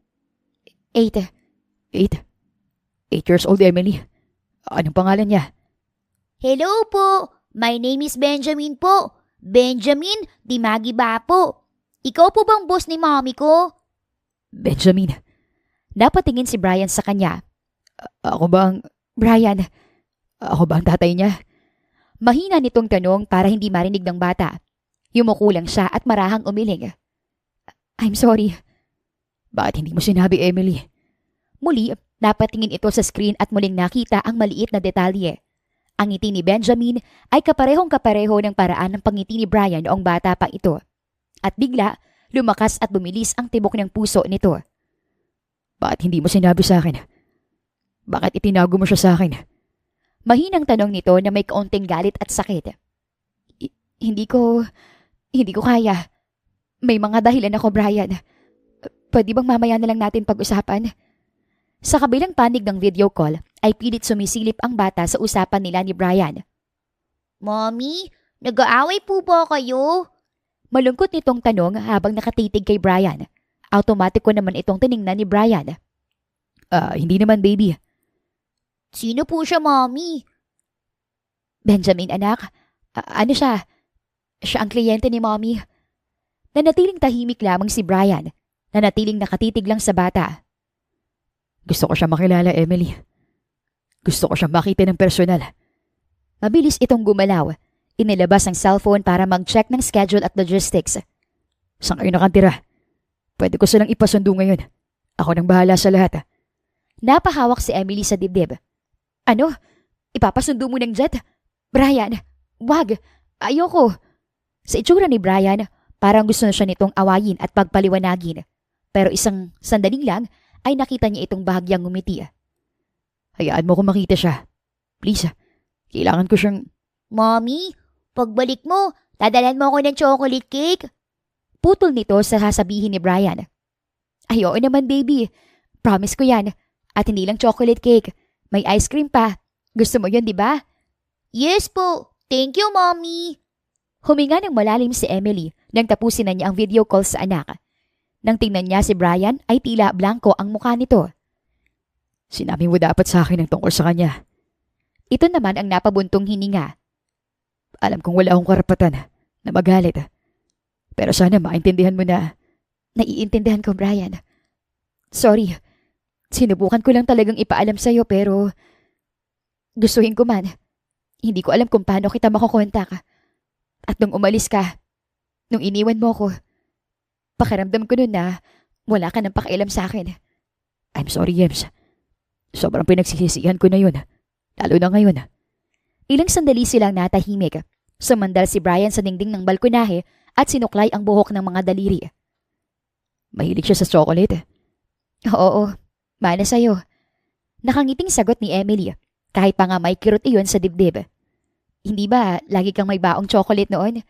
8 years old, Emily. Anong pangalan niya? Hello po. My name is Benjamin po. Benjamin Dimagiba po. Ikaw po bang boss ni mommy ko? Benjamin. Napatingin si Brian sa kanya. Brian, ako ba ang tatay niya? Mahina nitong tanong para hindi marinig ng bata. Yumuko lang siya at marahang umiling. I'm sorry. Bakit hindi mo sinabi, Emily? Muli, napatingin ito sa screen at muling nakita ang maliit na detalye. Ang ngiti ni Benjamin ay kaparehong-kapareho ng paraan ng pangiti ni Brian noong bata pa ito. At bigla, lumakas at bumilis ang tibok ng puso nito. Bakit hindi mo sinabi sa akin? Bakit itinago mo siya sa akin? Mahinang tanong nito na may kaunting galit at sakit. Hindi ko kaya. May mga dahilan ako, Brian. Pwede bang mamaya na lang natin pag-usapan? Sa kabilang panig ng video call, ay pilit sumisilip ang bata sa usapan nila ni Brian. Mommy, nag-aaway po ba kayo? Malungkot nitong tanong habang nakatitig kay Brian. Automatiko naman itong tiningnan ni Brian. Hindi naman, baby. Sino po siya, mommy? Benjamin, anak. Ano siya? Siya ang kliyente ni mommy. Nanatiling tahimik lamang si Brian. Nanatiling nakatitig lang sa bata. Gusto ko siya makilala, Emily. Gusto ko siya makita ng personal. Mabilis itong gumalaw. Inilabas ang cellphone para mag-check ng schedule at logistics. Saan kayo nakatira? Pwede ko silang ipasundo ngayon. Ako nang bahala sa lahat. Napahawak si Emily sa dibdib. Ano? Ipapasundo mo ng jet? Brian, wag. Ayoko. Sa itsura ni Brian, parang gusto na siya nitong awayin at pagpaliwanagin. Pero isang sandaling lang ay nakita niya itong bahagyang ngumiti. Hayaan mo kung makita siya. Please, kailangan ko siyang... Mommy, pagbalik mo, dadalan mo ako ng chocolate cake. Putol nito sa sasabihin ni Brian. Ay, oo naman baby. Promise ko yan. At hindi lang chocolate cake. May ice cream pa. Gusto mo yun, di ba? Yes po. Thank you, Mommy. Huminga ng malalim si Emily nang tapusin na niya ang video call sa anak. Nang tingnan niya si Brian ay tila blanco ang mukha nito. Sinabi mo dapat sa akin ang tungkol sa kanya. Ito naman ang napabuntong hininga. Alam kong wala akong karapatan na magalit. Pero sana maintindihan mo na. Naiintindihan ko, Brian. Sorry. Sinubukan ko lang talagang ipaalam sa'yo pero gustuhin ko man. Hindi ko alam kung paano kita makukontak. At nung umalis ka, nung iniwan mo ko, pakiramdam ko nun na wala ka ng pakialam sa akin. I'm sorry, Yems. Sobrang pinagsisisihan ko na yun. Lalo na ngayon. Ilang sandali silang natahimik. Sumandal si Brian sa dingding ng balkonahe at sinuklay ang buhok ng mga daliri. Mahilig siya sa chocolate. Oo, mana sa'yo. Nakangiting sagot ni Emily, kahit pa nga may kirot iyon sa dibdib. Hindi ba lagi kang may baong chocolate noon?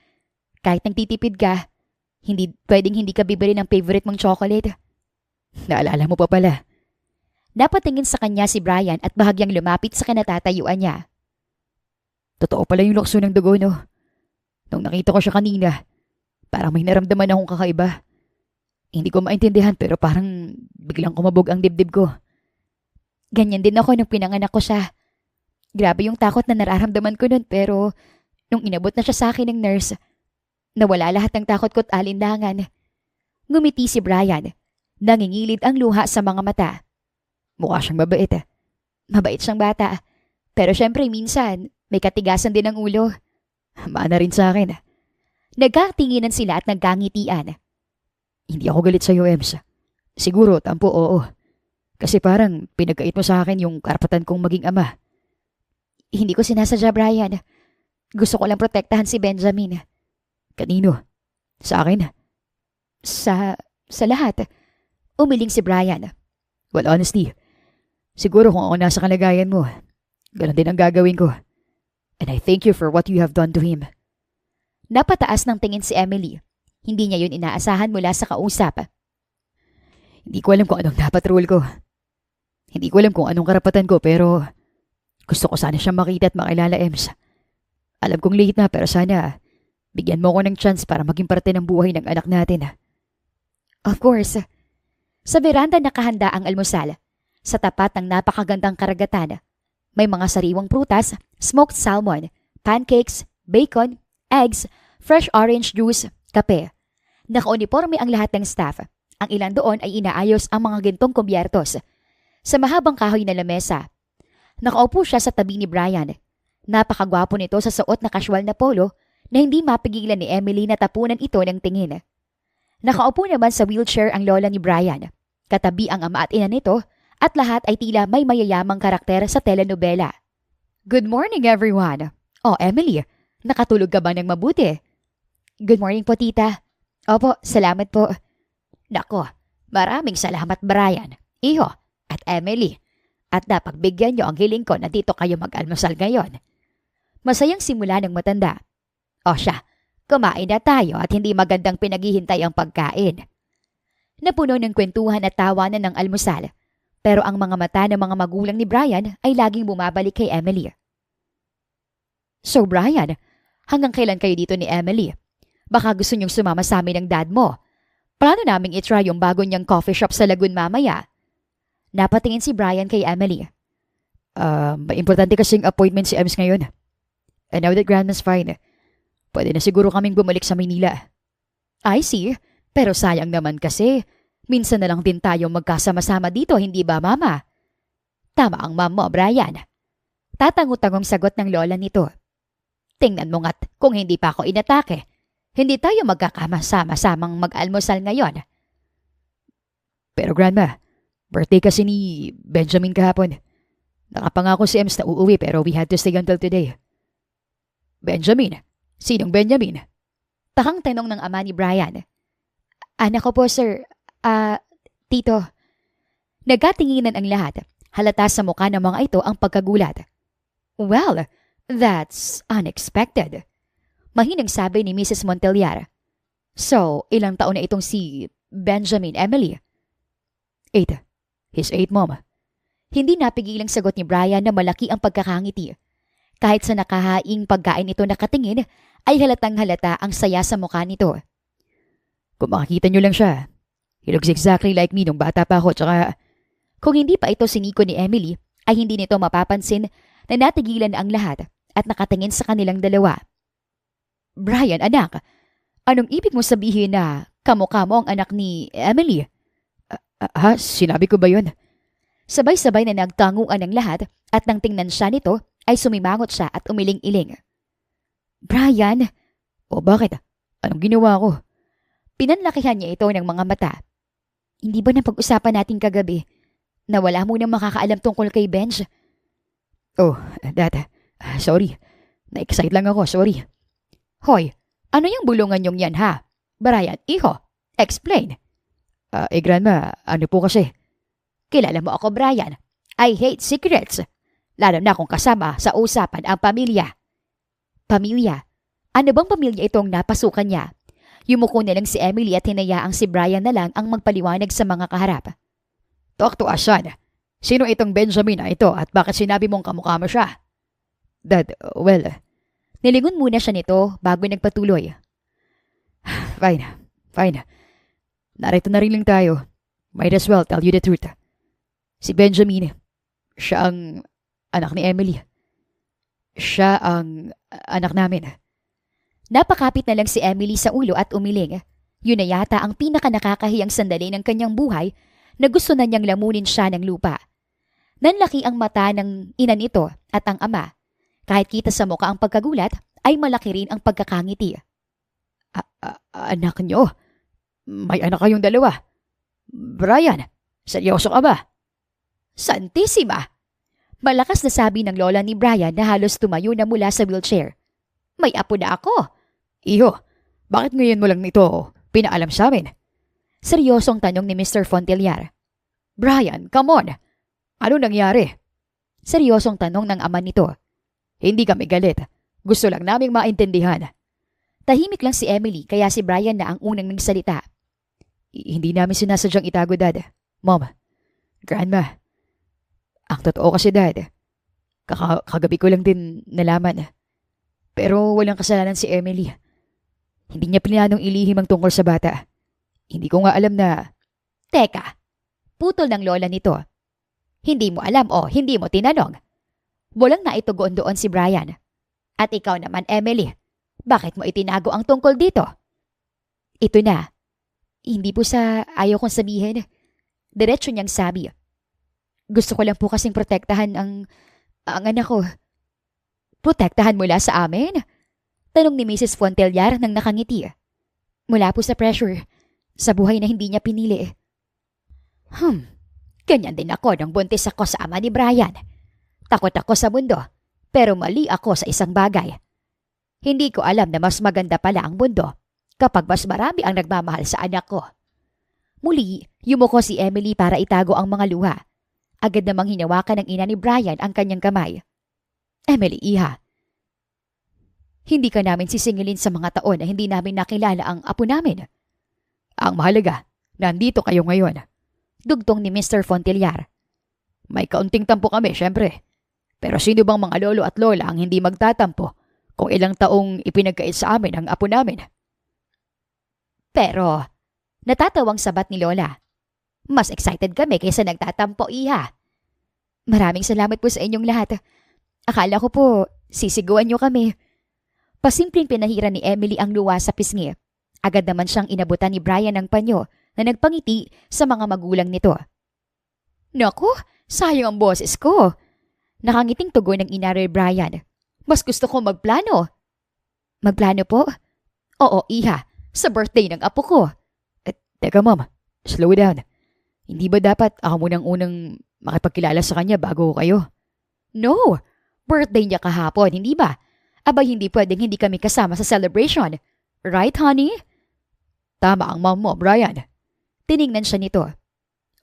Kahit nagtitipid ka, pwedeng hindi ka bibili ng favorite mong chocolate. Naalala mo pa pala. Napatingin sa kanya si Brian at bahagyang lumapit sa kinatatayuan niya. Totoo pala yung lukso ng dugo, no? Nung nakita ko siya kanina, parang may naramdaman akong kakaiba. Hindi ko maintindihan pero parang biglang kumabog ang dibdib ko. Ganyan din ako nung pinanganak ko siya. Grabe yung takot na nararamdaman ko nun pero nung inabot na siya sa akin ng nurse, nawala lahat ng takot ko at alinlangan. Ngumiti si Brian. Nangingilid ang luha sa mga mata. Mukha siyang mabait. Mabait siyang bata. Pero syempre minsan, may katigasan din ang ulo. Mana rin sa akin. Nagkatinginan sila at nagkangitian. Hindi ako galit sa'yo, Ems. Siguro, tampo, oo. Kasi parang pinagkait mo sa akin yung karapatan kong maging ama. Hindi ko sinasadya, Brian. Gusto ko lang protektahan si Benjamin. Kanino? Sa akin? Sa lahat. Umiling si Brian. Well, honestly, siguro kung ako nasa kalagayan mo, ganun din ang gagawin ko. And I thank you for what you have done to him. Napataas ng tingin si Emily. Hindi niya yun inaasahan mula sa kausap. Hindi ko alam kung anong dapat rule ko. Hindi ko alam kung anong karapatan ko pero gusto ko sana siyang makita at makilala, Ems. Alam kong late na pero sana bigyan mo ko ng chance para maging parte ng buhay ng anak natin. Of course. Sa veranda nakahanda ang almusal. Sa tapat ng napakagandang karagatan. May mga sariwang prutas, smoked salmon, pancakes, bacon, eggs, fresh orange juice, kape. Nakauniforme ang lahat ng staff. Ang ilan doon ay inaayos ang mga gintong kubyertos. Sa mahabang kahoy na lamesa. Nakaupo siya sa tabi ni Brian. Napakagwapo nito sa suot na casual na polo na hindi mapigilan ni Emily na tapunan ito ng tingin. Nakaupo naman sa wheelchair ang lola ni Brian. Katabi ang ama at ina nito at lahat ay tila may mayayamang karakter sa telenovela. Good morning, everyone. Oh, Emily, nakatulog ka ba ng mabuti? Good morning po, tita. Opo, salamat po. Nako, maraming salamat, Brian, Iho, at Emily. At napagbigyan niyo ang hiling ko na dito kayo mag-almusal ngayon. Masayang simula ng matanda. O siya, kumain na tayo at hindi magandang pinaghihintay ang pagkain. Napuno ng kwentuhan at tawanan ng almusal. Pero ang mga mata ng mga magulang ni Brian ay laging bumabalik kay Emily. So Brian, hanggang kailan kayo dito ni Emily? Baka gusto niyong sumama sa amin ng dad mo. Plano naming itry yung bago niyang coffee shop sa Lagoon mamaya. Napatingin si Brian kay Emily. May importante kasing appointment si Ems ngayon. And now that Grandma's fine, pwede na siguro kaming bumalik sa Maynila. I see, pero sayang naman kasi. Minsan na lang din tayo magkasama-sama dito, hindi ba, Mama? Tama ang mom mo, Brian. Tatango-tangong sagot ng lola nito. Tingnan mo nga't kung hindi pa ako inatake, hindi tayo magkakama-sama-samang mag-almusal ngayon. Pero Grandma, Birthday kasi ni Benjamin kahapon. Nakapangako si Ems na uuwi pero we had to stay until today. Benjamin? Sinong Benjamin? Takang tanong ng ama ni Brian. Anak ko po, sir. Tito. Nagkatinginan ang lahat. Halata sa mukha ng mga ito ang pagkagulat. Well, that's unexpected. Mahinang sabi ni Mrs. Monteliar. So, ilang taon na itong si Benjamin Emily? 8. He's 8, Mom. Hindi napigilang sagot ni Brian na malaki ang pagkakangiti. Kahit sa nakahaing pagkain ito nakatingin, ay halatang halata ang saya sa mukha nito. Kung makikita niyo lang siya, he looks exactly like me nung bata pa ako, tsaka kung hindi pa ito siniko ni Emily, ay hindi nito mapapansin na natigilan ang lahat at nakatingin sa kanilang dalawa. Brian, anak, anong ibig mo sabihin na kamukha mo ang anak ni Emily? Sinabi ko ba yun? Sabay-sabay na nagtanguan ng lahat at nang tingnan siya nito ay sumimangot siya at umiling-iling. Brian! O bakit? Anong ginawa ko? Pinanlakihan niya ito ng mga mata. Hindi ba napag-usapan natin kagabi na wala mo nang makakaalam tungkol kay Benj? Oh, Dad. Sorry. Na-excite lang ako, sorry. Hoy, ano yung bulungan yung yan ha? Brian, iho, explain. Grandma, ano po kasi? Kilala mo ako, Brian. I hate secrets. Lalo na kung kasama sa usapan ang pamilya. Pamilya? Ano bang pamilya itong napasukan niya? Yumuko na lang si Emily at hinayaang si Brian na lang ang magpaliwanag sa mga kaharap. Talk to us, son. Sino itong Benjamin na ito at bakit sinabi mong kamukha mo siya? Dad, well... Nilingon muna siya nito bago nagpatuloy. Fine. Narito na rin lang tayo. Might as well tell you the truth. Si Benjamin, siya ang anak ni Emily. Siya ang anak namin. Napakapit na lang si Emily sa ulo at umiling. Yun na yata ang pinaka-nakakahiyang sandali ng kanyang buhay na gusto na niyang lamunin siya ng lupa. Nanlaki ang mata ng ina nito at ang ama. Kahit kita sa mukha ang pagkagulat, ay malaki rin ang pagkakangiti. Anak niyo? May anak kayong dalawa? Brian, seryoso ka ba? Santissima! Malakas na sabi ng lola ni Brian na halos tumayo na mula sa wheelchair. May apo na ako. Iho, bakit ngayon mo lang ito pinaalam sa amin? Seryosong tanong ni Mr. Fonteliar. Brian, come on! Ano nangyari? Seryosong tanong ng ama nito. Hindi kami galit. Gusto lang naming maintindihan. Tahimik lang si Emily kaya si Brian na ang unang nagsalita. Hindi namin sinasadyang itago, Dad. Mom, Grandma. Ang totoo kasi, Dad. Kagabi ko lang din nalaman. Pero walang kasalanan si Emily. Hindi niya planong ilihim ang tungkol sa bata. Hindi ko nga alam na... Teka, putol ng lola nito. Hindi mo alam o hindi mo tinanong. Walang naitugon doon si Brian. At ikaw naman, Emily, bakit mo itinago ang tungkol dito? Ito na. Hindi po sa ayaw kong sabihin. Diretso niyang sabi. Gusto ko lang po kasing protektahan ang anak ko. Protektahan mula sa amin? Tanong ni Mrs. Fonteliar nang nakangiti. Mula po sa pressure, sa buhay na hindi niya pinili. Ganyan din ako nang buntis ako sa ama ni Brian. Takot ako sa mundo, pero mali ako sa isang bagay. Hindi ko alam na mas maganda pala ang mundo kapag mas marami ang nagmamahal sa anak ko. Muli, yumuko si Emily para itago ang mga luha. Agad namang hinawakan ng ina ni Brian ang kanyang kamay. Emily, iha. Hindi ka namin sisingilin sa mga taon na hindi namin nakilala ang apo namin. Ang mahalaga, nandito kayo ngayon. Dugtong ni Mr. Fonteliar. May kaunting tampo kami, syempre. Pero sino bang mga lolo at lola ang hindi magtatampo kung ilang taong ipinagkait sa amin ang apo namin? Pero, natatawang sabat ni Lola. Mas excited kami kaysa nagtatampo, iha. Maraming salamat po sa inyong lahat. Akala ko po, sisiguan niyo kami. Pasimpleng pinahira ni Emily ang luwa sa pisngi. Agad naman siyang inabutan ni Brian ng panyo na nagpangiti sa mga magulang nito. Naku, sayang ang boses ko. Nakangiting tugon ng ina ni Brian. Mas gusto ko magplano. Magplano po? Oo, iha. Sa birthday ng apo ko. Teka, Mom. Slow down. Hindi ba dapat ako munang unang makipagkilala sa kanya bago kayo? No! Birthday niya kahapon, hindi ba? Abay, hindi pwedeng hindi kami kasama sa celebration. Right, honey? Tama ang mom mo, Brian. Tiningnan siya nito.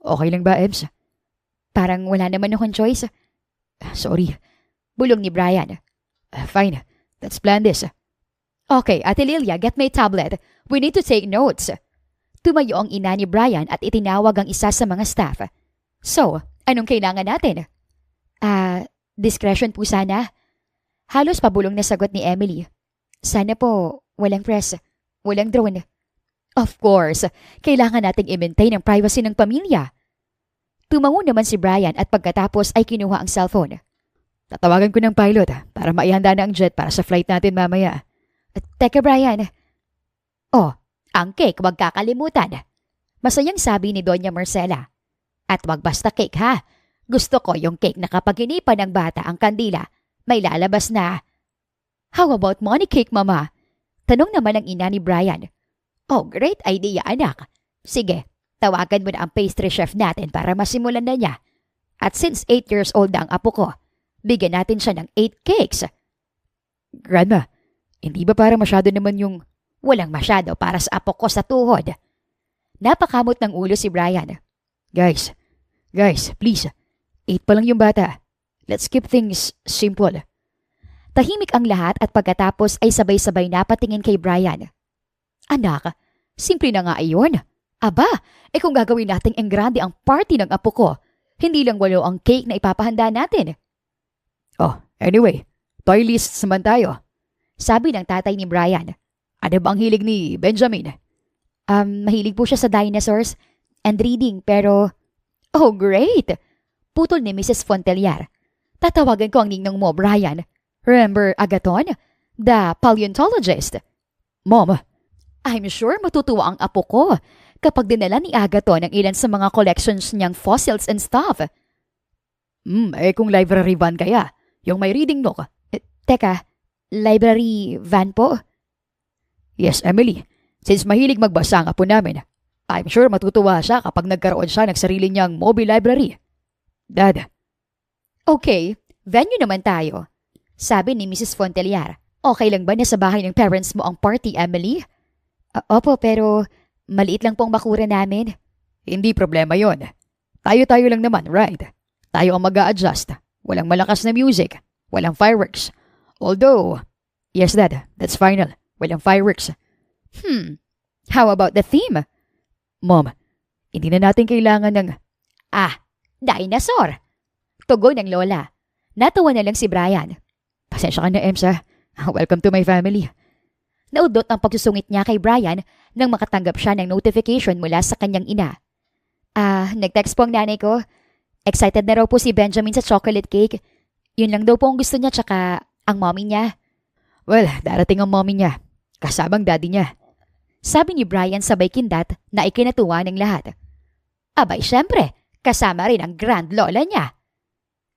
Okay lang ba, Ems? Parang wala naman akong choice. Sorry. Bulong ni Brian. Fine. Let's plan this. Okay, Ate Lilia, get my tablet. We need to take notes. Tumayo ang ina ni Brian at itinawag ang isa sa mga staff. So, anong kailangan natin? Discretion po sana. Halos pabulong na sagot ni Emily. Sana po, walang press, walang drone. Of course, kailangan nating i-maintain ang privacy ng pamilya. Tumango naman si Brian at pagkatapos ay kinuha ang cellphone. Tatawagan ko ng pilot para maihanda na ang jet para sa flight natin mamaya. Teka, Brian. Oh, ang cake wag kakalimutan. Masayang sabi ni Doña Marcela. At wag basta cake ha. Gusto ko yung cake na kapag hinipan ng bata ang kandila, may lalabas na. How about money cake, Mama? Tanong naman ng ina ni Brian. Oh, great idea, anak. Sige, tawagan mo na ang pastry chef natin para masimulan na niya. At since 8 years old na ang apo ko, bigyan natin siya ng 8 cakes. Grandma, hindi ba para masyado naman yung... Walang masyado para sa apo ko sa tuhod. Napakamot ng ulo si Brian. Guys, please. 8 pa lang yung bata. Let's keep things simple. Tahimik ang lahat at pagkatapos ay sabay-sabay napatingin kay Brian. Anak, simple na nga iyon. Aba, kung gagawin nating enggrande ang party ng apo ko, hindi lang 8 ang cake na ipapahanda natin. Oh, anyway, toy lists naman tayo. Sabi ng tatay ni Brian. Ano ba ang hilig ni Benjamin? Mahilig po siya sa dinosaurs and reading pero... Oh, great! Putol ni Mrs. Fontelliar. Tatawagan ko ang ninong mo, Brian. Remember Agathon? The paleontologist. Mom, I'm sure matutuwa ang apo ko kapag dinala ni Agathon ang ilan sa mga collections niyang fossils and stuff. Kung library van kaya, yung may reading nook. Teka, library van po? Yes, Emily. Since mahilig magbasa ang apo namin, I'm sure matutuwa siya kapag nagkaroon siya ng sarili niyang mobile library. Dad. Okay, venue naman tayo. Sabi ni Mrs. Fontelliar. Okay lang ba na sa bahay ng parents mo ang party, Emily? Opo, pero maliit lang pong bakura namin. Hindi problema yon. Tayo-tayo lang naman, right? Tayo ang mag-a-adjust. Walang malakas na music. Walang fireworks. Although, yes, Dad, that's final. Walang fireworks. How about the theme? Mom, hindi na natin kailangan ng... Dinosaur! Tugon ng lola. Natawa na lang si Brian. Pasensya ka na, Ems, ha? Welcome to my family. Naudot ang pagsusungit niya kay Brian nang makatanggap siya ng notification mula sa kanyang ina. Nag-text po ang nanay ko. Excited na raw po si Benjamin sa chocolate cake. Yun lang daw po ang gusto niya tsaka ang mommy niya. Well, darating ang mommy niya. Kasamang daddy niya. Sabi ni Brian sabay kindat na ikinatuwa ng lahat. Abay, syempre, kasama rin ang grand lola niya.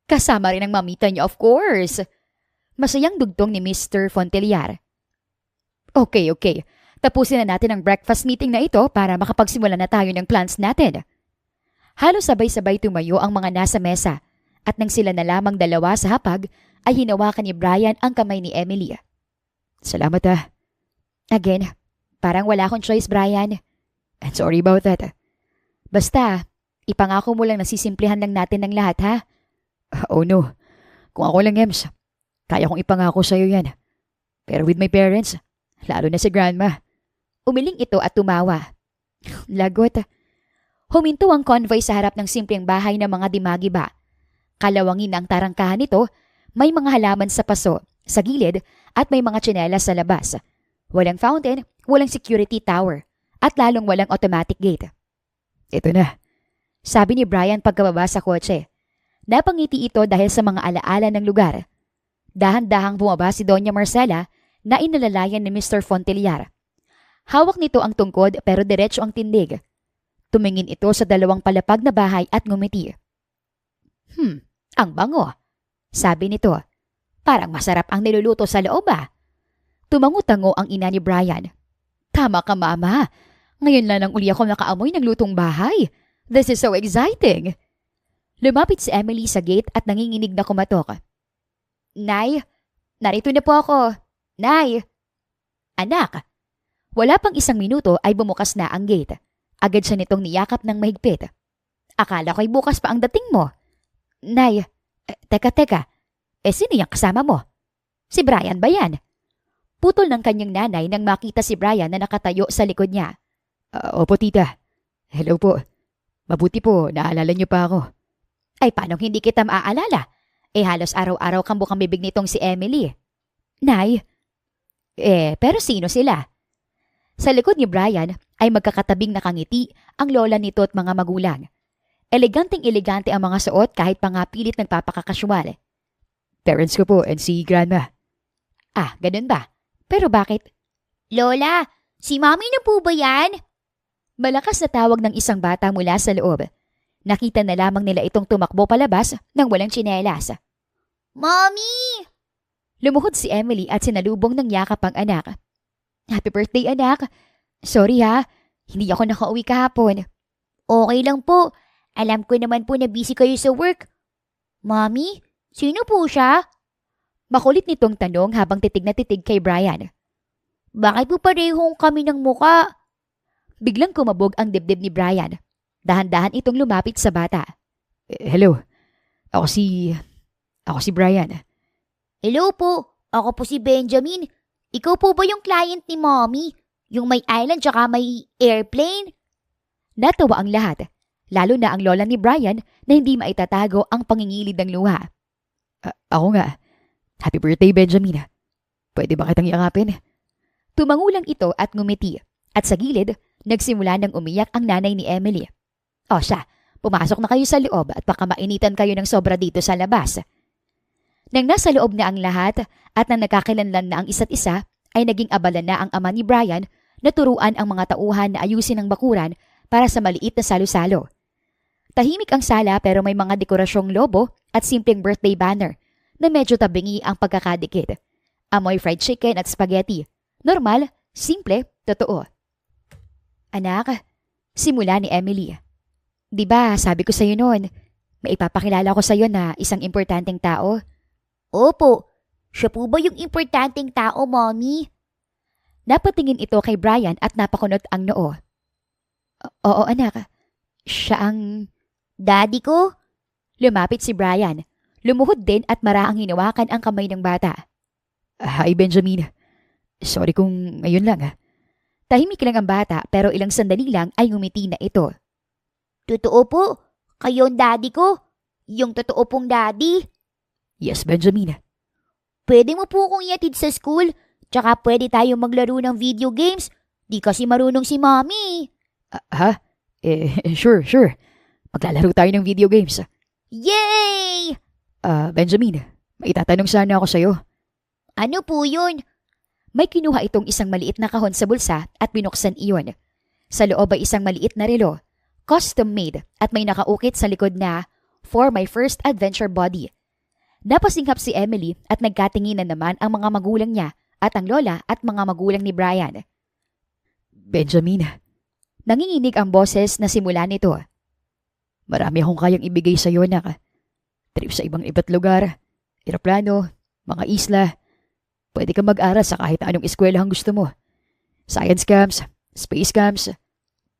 Kasama rin ang mamita niya, of course. Masayang dugtong ni Mr. Fontelliar. Okay. Tapusin na natin ang breakfast meeting na ito para makapagsimula na tayo ng plans natin. Halos sabay-sabay tumayo ang mga nasa mesa at nang sila na lamang dalawa sa hapag ay hinawakan ni Brian ang kamay ni Emily. Salamat ha. Again, parang wala akong choice, Brian. And sorry about that. Basta, ipangako mo lang na sisimplihan lang natin ng lahat, ha? Oh no. Kung ako lang, Ems, kaya kong ipangako sa'yo yan. Pero with my parents, lalo na si Grandma. Umiling ito at tumawa. Lagot. Huminto ang convoy sa harap ng simpleng bahay ng mga dimagiba. Kalawangin ang tarangkahan nito, may mga halaman sa paso, sa gilid, at may mga tsinelas sa labas. Walang fountain, walang security tower, at lalong walang automatic gate. Ito na. Sabi ni Brian pagkababa sa kotse. Napangiti ito dahil sa mga alaala ng lugar. Dahan-dahang bumaba si Doña Marcela na inalalayan ni Mr. Fontelliar. Hawak nito ang tungkod pero diretso ang tindig. Tumingin ito sa dalawang palapag na bahay at ngumiti. Ang bango. Sabi nito. Parang masarap ang niluluto sa loob ah. Tumango-tango ang ina ni Brian. Tama ka, Mama. Ngayon lang uli ako nakaamoy ng lutong bahay. This is so exciting! Lumapit si Emily sa gate at nanginginig na kumatok. Nay, narito na po ako. Nay! Anak! Wala pang 1 minuto ay bumukas na ang gate. Agad siya nitong niyakap ng mahigpit. Akala ko'y bukas pa ang dating mo. Nay, teka. Sino yung kasama mo? Si Brian ba yan? Putol ng kanyang nanay nang makita si Brian na nakatayo sa likod niya. Opo, tita. Hello po. Mabuti po, naalala niyo pa ako. Ay, paano hindi kita maaalala? Halos araw-araw kang bukang bibig nitong si Emily. Nay, pero sino sila? Sa likod ni Brian ay magkakatabing nakangiti ang lola nito at mga magulang. Eleganteng-elegante ang mga suot kahit pa nga pilit nagpapakakasyual. Parents ko po and si grandma. Ganun ba? Pero bakit? Lola, si Mami na po ba yan? Malakas na tawag ng isang bata mula sa loob. Nakita na lamang nila itong tumakbo palabas nang walang tsinelas. Mommy! Lumuhod si Emily at sinalubong ng yakap ang anak. Happy birthday, anak. Sorry ha, hindi ako nakauwi kahapon. Okay lang po. Alam ko naman po na busy kayo sa work. Mommy, sino po siya? Makulit nitong tanong habang titig na titig kay Brian. Bakit po parehong kami ng muka? Biglang kumabog ang dibdib ni Brian. Dahan-dahan itong lumapit sa bata. Hello, ako si Brian. Hello po, ako po si Benjamin. Ikaw po ba yung client ni Mommy? Yung may island tsaka may airplane? Natawa ang lahat, lalo na ang lola ni Brian na hindi maitatago ang pangingilid ng luha. Ako nga. Happy birthday, Benjamin. Pwede ba kitang yakapin? Tumangulang ito at ngumiti. At sa gilid, nagsimula ng umiyak ang nanay ni Emily. O siya, pumasok na kayo sa loob at baka mainitan kayo ng sobra dito sa labas. Nang nasa loob na ang lahat at nang nagkakilanlan na ang isa't isa, ay naging abala na ang ama ni Brian na turuan ang mga tauhan na ayusin ang bakuran para sa maliit na salo-salo. Tahimik ang sala pero may mga dekorasyong lobo at simpleng birthday banner na medyo tabingi ang pagkakadikit. Amoy fried chicken at spaghetti. Normal, simple, totoo. Anak, simula ni Emily. Diba, sabi ko sa'yo noon, may ipapakilala ko sa'yo na isang importanteng tao. Opo, siya po ba yung importanteng tao, Mommy? Napatingin ito kay Brian at napakunot ang noo. Oo, anak. Siya ang... Daddy ko? Lumapit si Brian. Lumuhod din at maraang hinawakan ang kamay ng bata. Hi, Benjamin. Sorry kung ngayon lang. Tahimik lang ang bata pero ilang sandali lang ay ngumiti na ito. Totoo po? Kayo ang daddy ko? Yung totoo pong daddy? Yes, Benjamin. Pwede mo po akong iatid sa school? Tsaka pwede tayo maglaro ng video games? Di kasi marunong si Mommy. Sure. Maglalaro tayo ng video games. Yay! Benjamin, may itatanong sana ako sa'yo. Ano po yun? May kinuha itong isang maliit na kahon sa bulsa at binuksan iyon. Sa loob ay isang maliit na relo, custom made at may nakaukit sa likod na, "For my first adventure body." Napasinghap si Emily at nagkatinginan naman ang mga magulang niya at ang lola at mga magulang ni Brian. Benjamin. Nanginginig ang boses na simula nito. Marami akong kayang ibigay sa'yo, anak. Trip sa iba't lugar, eroplano, mga isla. Pwede ka mag-aral sa kahit anong eskwelahang gusto mo. Science camps, space camps.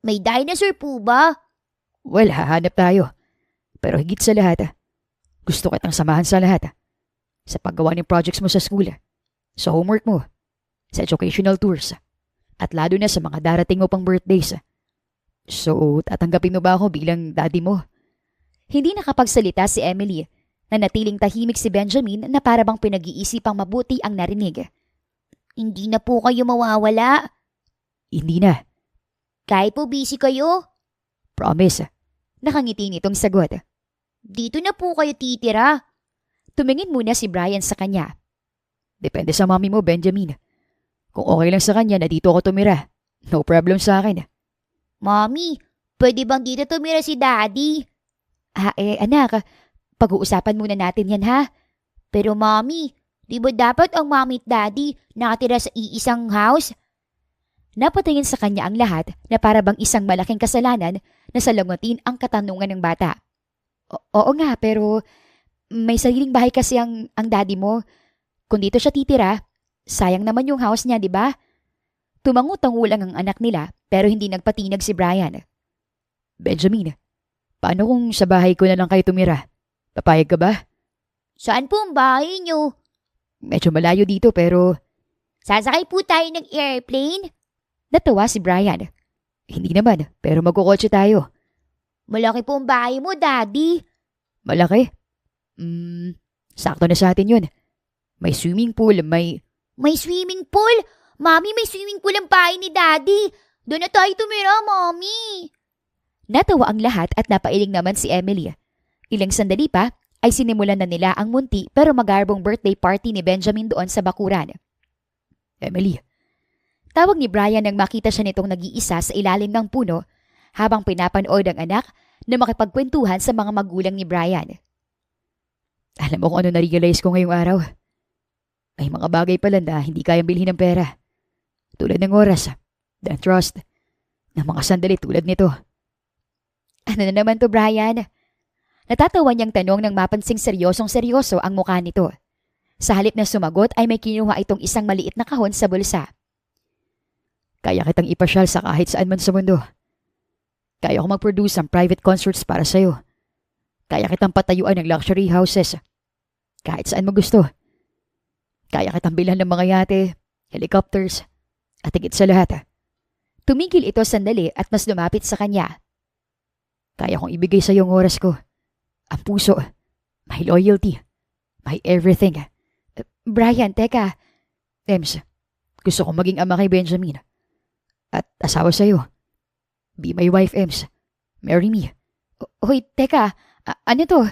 May dinosaur po ba? Well, hahanap tayo. Pero higit sa lahat, gusto kitang samahan sa lahat. Sa paggawa ng projects mo sa school, sa homework mo, sa educational tours, at lalo na sa mga darating mo pang birthdays. So, tatanggapin mo ba ako bilang daddy mo? Hindi nakapagsalita si Emily. Nanatiling tahimik si Benjamin na para bang pinag-iisipang mabuti ang narinig. Hindi na po kayo mawawala. Hindi na. Kahit po busy kayo. Promise. Nakangiti nitong sagot. Dito na po kayo titira. Tumingin muna si Brian sa kanya. Depende sa mami mo, Benjamin. Kung okay lang sa kanya na dito ako tumira, no problem sa akin. Mommy, pwede bang dito tumira si Daddy? Anak, pag-uusapan muna natin yan ha. Pero Mommy, di ba dapat ang Mommy at Daddy nakatira sa iisang house? Napatingin sa kanya ang lahat na para bang isang malaking kasalanan na salangutin ang katanungan ng bata. Oo nga, pero may sariling bahay kasi ang daddy mo. Kung dito siya titira, sayang naman yung house niya, di ba? Tumangu-tangu lang ang anak nila pero hindi nagpatinag si Brian. Benjamin, paano kung sa bahay ko na lang kayo tumira? Papayag ka ba? Saan po ang bahay niyo? Medyo malayo dito pero Sasakay po tayo ng airplane? Natawa si Brian. hindi naman, pero magkukotse tayo. Malaki po ang bahay mo, Daddy. Malaki? Sakto na sa atin yun. May swimming pool, may... May swimming pool? Mami, may swimming pool ang bahay ni Daddy. Doon na tayo tumira, Mami. Natawa ang lahat at napailing naman si Emily. Ilang sandali pa ay sinimulan na nila ang munti pero magarbong birthday party ni Benjamin doon sa bakuran. Emily, Tawag ni Brian nang makita siya nitong nag-iisa sa ilalim ng puno habang pinapanood ang anak na makipagkwentuhan sa mga magulang ni Brian. alam mo kung ano na-realize ko ngayong araw? May mga bagay pala na hindi kayang bilhin ng pera. Tulad ng oras, ng trust, ng mga sandali tulad nito. Ano na naman to, Brian? Natatawa niyang tanong nang mapansing seryosong-seryoso ang mukha nito. Sa halip na sumagot ay may kinuha itong isang maliit na kahon sa bulsa. Kaya kitang ipasyal sa kahit saan man sa mundo. Kaya ko mag-produce ng private concerts para sa'yo. Kaya kitang patayuan ng luxury houses. Kahit saan mo gusto. Kaya kitang bilhan ng mga yate, helicopters, at higit sa lahat. Tumigil ito sandali at mas lumapit sa kanya. Kaya kong ibigay sa'yo ang oras ko. Ang puso, my loyalty, my everything. Brian, teka. Ems, gusto kong maging ama kay Benjamin. At asawa sa'yo. Be my wife, Ems. Marry me. Hoy, teka. Ano to?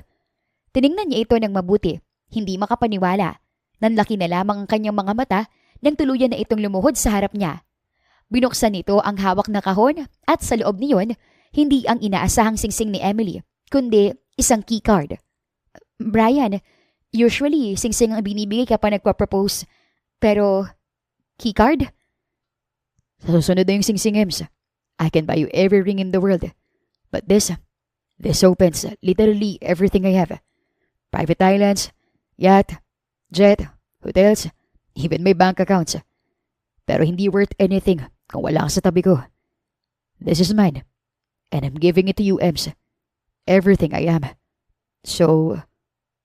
Tiningnan niya ito ng mabuti. Hindi makapaniwala. Nanlaki na lamang ang kanyang mga mata nang tuluyan na itong lumuhod sa harap niya. Binuksan nito ang hawak na kahon at sa loob niyon, hindi ang inaasahang singsing ni Emily, kundi isang keycard. Brian, usually singsing ang binibigay kapag nagpa-propose. Pero, keycard? Sa susunod na yung singsing, Ems. I can buy you every ring in the world. But this opens literally everything I have. Private islands, yacht, jet, hotels, even my bank accounts. Pero hindi worth anything kung wala ka sa tabi ko. This is mine. And I'm giving it to you, Ems. Everything I am. So,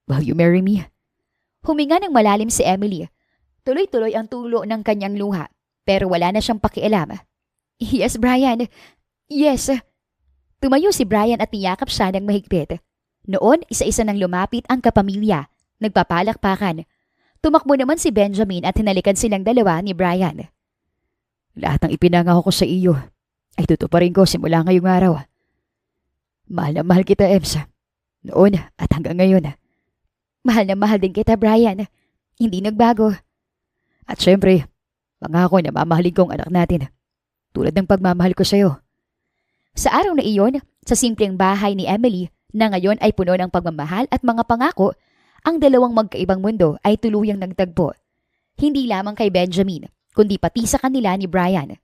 will you marry me? Huminga ng malalim si Emily. Tuloy-tuloy ang tulo ng kanyang luha, pero wala na siyang pakialam. Yes, Brian. Yes. Tumayo si Brian at niyakap siya ng mahigpit. Noon, isa-isa nang lumapit ang kapamilya, nagpapalakpakan. Tumakbo naman si Benjamin at hinalikan silang dalawa ni Brian. Lahat ng ipinangako ko sa iyo ay tutuparin ko simula ngayong araw. Mahal na mahal kita, Ems. Noon at hanggang ngayon. Mahal na mahal din kita, Brian. Hindi nagbago. At syempre, pangako na mamahalin ko ang anak natin. Tulad ng pagmamahal ko sa'yo. Sa araw na iyon, sa simpleng bahay ni Emily, na ngayon ay puno ng pagmamahal at mga pangako, ang dalawang magkaibang mundo ay tuluyang nagtagpo. Hindi lamang kay Benjamin, kundi pati sa kanila ni Brian.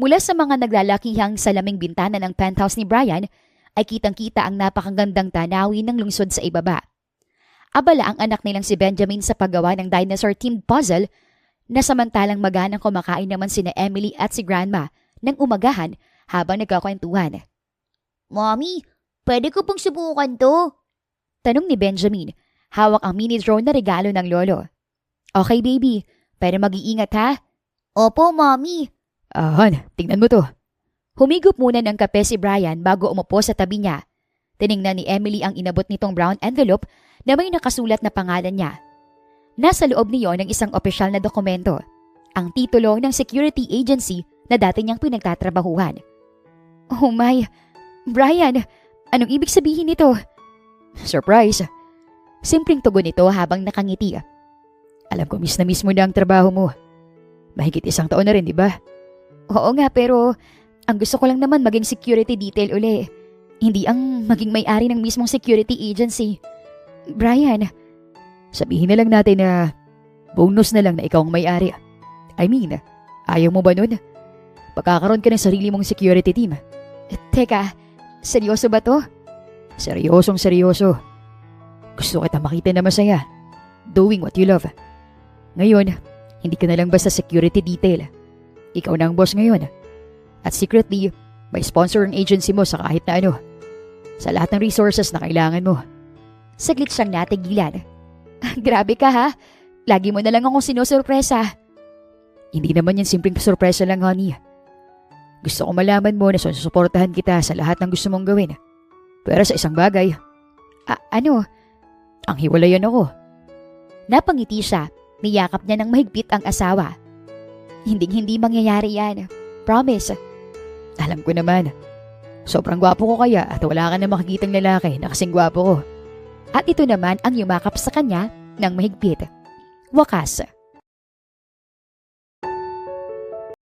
Mula sa mga naglalakihang salaming bintana ng penthouse ni Brian, ay kitang-kita ang napakagandang tanawin ng lungsod sa ibaba. Abala ang anak nilang si Benjamin sa paggawa ng dinosaur-themed puzzle na samantalang maganang kumakain naman sina Emily at si Grandma ng umagahan habang nagkakwentuhan. Mommy, pwede ko pong subukan to? Tanong ni Benjamin, hawak ang mini drone na regalo ng lolo. Okay, baby. Pero mag-iingat ha? Opo, Mommy. Han, tingnan mo to. Humigop muna ng kape si Brian bago umupo sa tabi niya. Tiningnan ni Emily ang inabot nitong brown envelope na may nakasulat na pangalan niya. Nasa loob niyon ng isang opisyal na dokumento, ang titulo ng security agency na dati niyang pinagtatrabahuhan. Oh my, Brian, anong ibig sabihin nito? Surprise. Simpleng tugon nito habang nakangiti. Alam ko miss na miss mo na ang trabaho mo. Mahigit 1 taon na rin, di ba? Oo nga, pero ang gusto ko lang naman maging security detail uli. Hindi ang maging may-ari ng mismong security agency. Brian, sabihin na lang natin na bonus na lang na ikaw ang may-ari. I mean, ayaw mo ba nun? Pagkakaroon ka ng sarili mong security team. Teka, seryoso ba to? Seryosong seryoso. Gusto kita makita na masaya. Doing what you love. Ngayon, hindi ka na lang basta security detail. Ikaw na ang boss ngayon. At secretly, may sponsor ang agency mo sa kahit na ano. Sa lahat ng resources na kailangan mo. Saglit siyang natigilan. Grabe ka ha. Lagi mo na lang akong sinusurpresa. Hindi naman yan simpleng sorpresa lang, honey. Gusto ko malaman mo na susuportahan kita sa lahat ng gusto mong gawin. Pero sa isang bagay, Ano? ang hiwalayan ako. Napangiti siya. Niyakap niya ng mahigpit ang asawa. Hindi mangyayari yan. Promise. Alam ko naman. Sobrang gwapo ko kaya at wala ka na makikitang lalaki na kasing gwapo ko. At ito naman ang yumakap sa kanya ng mahigpit. Wakas,